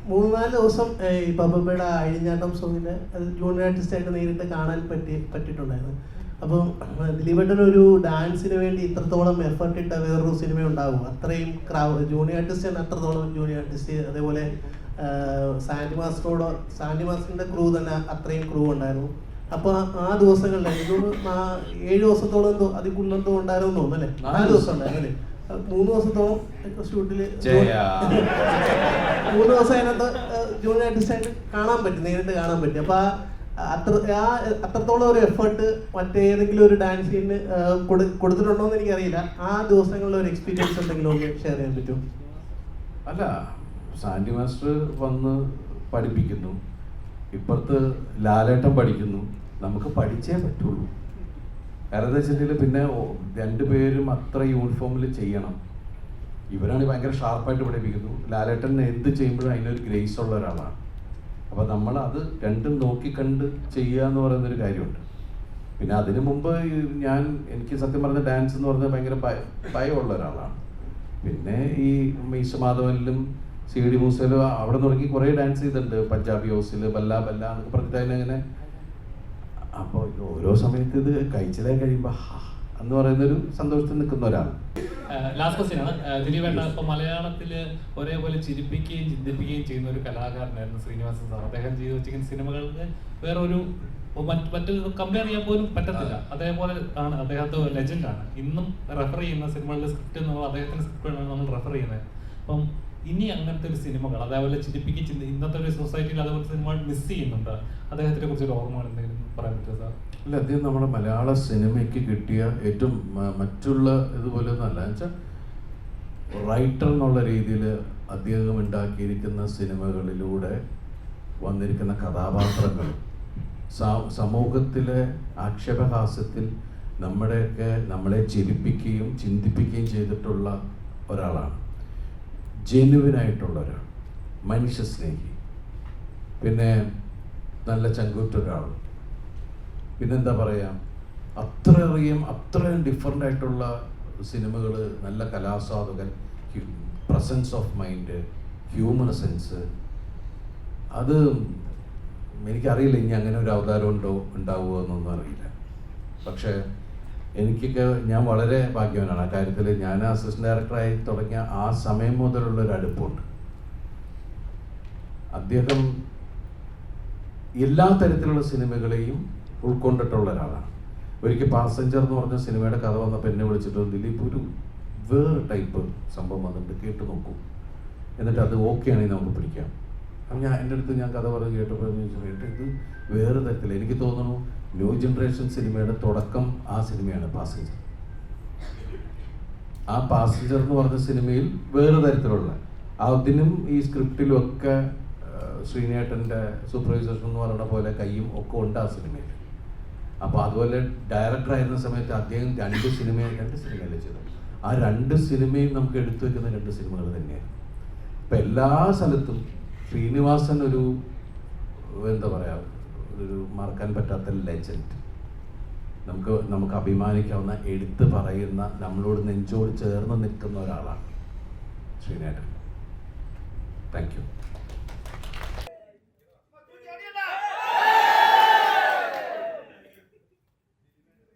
3-4 ദിവസം ഈ ബബബയുടെ അഴിഞ്ഞാട്ടം സോങ്ങിന് ജൂനിയർ ആർട്ടിസ്റ്റായിട്ട് നേരിട്ട് കാണാൻ പറ്റിയിട്ടുണ്ടായിരുന്നു. അപ്പം ദിലീപേട്ടൻ ഒരു ഡാൻസിന് വേണ്ടി ഇത്രത്തോളം എഫർട്ട് ഇട്ട വേറൊരു സിനിമ ഉണ്ടാകും? അത്രയും ജൂനിയർ ആർട്ടിസ്റ്റ് അത്രത്തോളം ജൂനിയർ ആർട്ടിസ്റ്റ്, അതേപോലെ സാൻഡി മാസ്റ്ററിന്റെ ക്രൂ തന്നെ അത്രയും ക്രൂ ഉണ്ടായിരുന്നു. അപ്പോൾ ആ ദിവസങ്ങളിൽ എനിക്കൊന്ന് 7 ദിവസത്തോളം എന്തോ അതിൽ കൂടുതലെന്തോ ഉണ്ടായിരുന്നു തോന്നുന്നു അല്ലേ? 4 ദിവസം ഉണ്ടായിരുന്നു അല്ലേ? 3 ദിവസത്തോളം ഷൂട്ടിൽ 3 ദിവസം അതിനകത്ത് ജൂനിയർ ആർട്ടിസ്റ്റായിട്ട് നേരിട്ട് കാണാൻ പറ്റി. അപ്പോൾ അത്രത്തോളം ഒരു എഫേർട്ട് മറ്റേതെങ്കിലും ഒരു ഡാൻസ് സീനിന് കൊടുത്തിട്ടുണ്ടോ എന്ന് എനിക്കറിയില്ല. ആ ദിവസങ്ങളിലെ ഒരു എക്സ്പീരിയൻസ് എന്തെങ്കിലും ഒന്ന് ഷെയർ ചെയ്യാൻ പറ്റുമോ? അല്ല, സാൻഡി മാസ്റ്റർ വന്ന് പഠിപ്പിക്കുന്നു, ഇപ്പുറത്ത് ലാലേട്ടൻ പഠിക്കുന്നു. നമുക്ക് പഠിച്ചേ പറ്റുള്ളൂ. കാരണം എന്താ വെച്ചിട്ടുണ്ടെങ്കിൽ പിന്നെ 2 പേരും അത്ര യൂണിഫോമിൽ ചെയ്യണം. ഇവരാണ് ഭയങ്കര ഷാർപ്പായിട്ട് പഠിപ്പിക്കുന്നു. ലാലേട്ടൻ എന്ത് ചെയ്യുമ്പോഴും അതിനൊരു ഗ്രേസ് ഉള്ള ഒരാളാണ്. അപ്പോൾ നമ്മൾ അത് രണ്ടും നോക്കിക്കണ്ട് ചെയ്യുക എന്ന് പറയുന്നൊരു കാര്യമുണ്ട്. പിന്നെ അതിനു മുമ്പ് എനിക്ക് സത്യം പറഞ്ഞ ഡാൻസ് എന്ന് പറഞ്ഞാൽ ഭയങ്കര ഭയമുള്ള ഒരാളാണ്. പിന്നെ ഈ മീശ മാധവനിലും CD മൂസയിലും അവിടെ തുടങ്ങി കുറേ ഡാൻസ് ചെയ്തിട്ടുണ്ട്. പഞ്ചാബി ഹൗസിൽ ബല്ല ബല്ല എന്നൊക്കെ പറഞ്ഞിട്ട് അതിനങ്ങനെ. അപ്പോൾ ഓരോ സമയത്ത് ഇത് കഴിച്ചിലായി കഴിയുമ്പോൾ എന്ന് പറയുന്നൊരു സന്തോഷത്തിൽ നിൽക്കുന്ന ഒരാൾ. ലാസ്റ്റ് ക്വസ്റ്റ്യൻ ആണ്. ദിലീപേട്ട ഇപ്പോൾ മലയാളത്തിൽ ഒരേപോലെ ചിരിപ്പിക്കുകയും ചിന്തിപ്പിക്കുകയും ചെയ്യുന്ന ഒരു കലാകാരനായിരുന്നു ശ്രീനിവാസൻ സാർ. അദ്ദേഹം ചെയ്തു വെച്ചിരിക്കുന്ന സിനിമകൾക്ക് വേറൊരു മറ്റൊരു കമ്പയർ ചെയ്യാൻ പോലും പറ്റത്തില്ല. അതേപോലെ ആണ് അദ്ദേഹത്തെ ലെജൻഡാണ്. ഇന്നും റെഫർ ചെയ്യുന്ന സിനിമകളുടെ സ്ക്രിപ്റ്റ് എന്നുള്ളത് അദ്ദേഹത്തിൻ്റെ സ്ക്രിപ്റ്റാണ് നമ്മൾ റെഫർ ചെയ്യുന്നത്. അപ്പം ഇനി അങ്ങനത്തെ ഒരു സിനിമകൾ അതേപോലെ ചിരിപ്പിക്കും ഇന്നത്തെ ഒരു സൊസൈറ്റിയിൽ അതേപോലെ സിനിമ മിസ് ചെയ്യുന്നുണ്ട്. അദ്ദേഹത്തിനെ കുറിച്ച് ഒരു ഓർമ്മ എന്തെങ്കിലും പറയാൻ പറ്റുമോ സാർ? അല്ല, അദ്ദേഹം നമ്മുടെ മലയാള സിനിമയ്ക്ക് കിട്ടിയ ഏറ്റവും മറ്റുള്ള ഇതുപോലെ ഒന്നല്ല വെച്ചാൽ റൈറ്റർ എന്നുള്ള രീതിയിൽ അദ്ദേഹം ഉണ്ടാക്കിയിരിക്കുന്ന സിനിമകളിലൂടെ വന്നിരിക്കുന്ന കഥാപാത്രങ്ങൾ സമൂഹത്തിലെ ആക്ഷേപഹാസ്യത്തിൽ നമ്മളെ ചിരിപ്പിക്കുകയും ചിന്തിപ്പിക്കുകയും ചെയ്തിട്ടുള്ള ഒരാളാണ്. ജെന്യുവിനായിട്ടുള്ള ഒരാൾ, മനുഷ്യസ്നേഹി, പിന്നെ നല്ല ചങ്കൂറ്റ ഒരാൾ, പിന്നെന്താ പറയുക, അത്രയും ഡിഫറെൻ്റ് ആയിട്ടുള്ള സിനിമകൾ, നല്ല കലാസ്വാദകൻ, presence of mind, humour sense. അത് എനിക്കറിയില്ല ഇനി അങ്ങനെ ഒരു അവതാരം ഉണ്ടാവുമോ എന്നൊന്നും അറിയില്ല. പക്ഷേ ഞാൻ വളരെ ഭാഗ്യവാനാണ് ആ കാര്യത്തിൽ. ഞാൻ അസിസ്റ്റന്റ് ഡയറക്ടറായി തുടങ്ങിയ ആ സമയം മുതലുള്ളൊരു അടുപ്പമുണ്ട്. അദ്ദേഹം എല്ലാ തരത്തിലുള്ള സിനിമകളെയും ഉൾക്കൊണ്ടിട്ടുള്ള ഒരാളാണ്. ഒരിക്കൽ പാസഞ്ചർ എന്ന് പറഞ്ഞ സിനിമയുടെ കഥ വന്നപ്പോൾ എന്നെ വിളിച്ചിട്ട്, ദിലീപ് ഒരു വേറെ ടൈപ്പ് സംഭവം വന്നിട്ട് കേട്ട് നോക്കൂ, എന്നിട്ട് അത് ഓക്കെ ആണെങ്കിൽ നമുക്ക് പിടിക്കാം. അപ്പം എൻ്റെ അടുത്ത് ഞാൻ കഥ പറഞ്ഞ് കേട്ടപ്പോൾ ഇത് വേറെ തരത്തിൽ, എനിക്ക് തോന്നുന്നു ന്യൂ ജനറേഷൻ സിനിമയുടെ തുടക്കം ആ സിനിമയാണ് പാസഞ്ചർ. ആ പാസഞ്ചർ എന്ന് പറഞ്ഞ സിനിമയിൽ വേറെ തരത്തിലുള്ള അതിനും ഈ സ്ക്രിപ്റ്റിലും ഒക്കെ ശ്രീനേട്ടൻ്റെ സൂപ്പർവൈസേഷൻ എന്ന് പറയുന്ന പോലെ കയ്യും ഒക്കെ ഉണ്ട് ആ സിനിമയിൽ. അപ്പോൾ അതുപോലെ ഡയറക്ടറായിരുന്ന സമയത്ത് അദ്ദേഹം രണ്ട് സിനിമയല്ലേ ചെയ്തത്. ആ 2 സിനിമയും നമുക്ക് എടുത്തു വെക്കുന്ന 2 സിനിമകൾ തന്നെയാണ്. ഇപ്പം എല്ലാ സ്ഥലത്തും ശ്രീനിവാസൻ ഒരു എന്താ പറയുക, ഒരു മറക്കാൻ പറ്റാത്ത ലെജൻഡ്, നമുക്ക് അഭിമാനിക്കാവുന്ന, എടുത്ത് പറയുന്ന, നമ്മളോട് നെഞ്ചോട് ചേർന്ന് നിൽക്കുന്ന ഒരാളാണ് ശ്രീനേട്ടൻ. Thank you.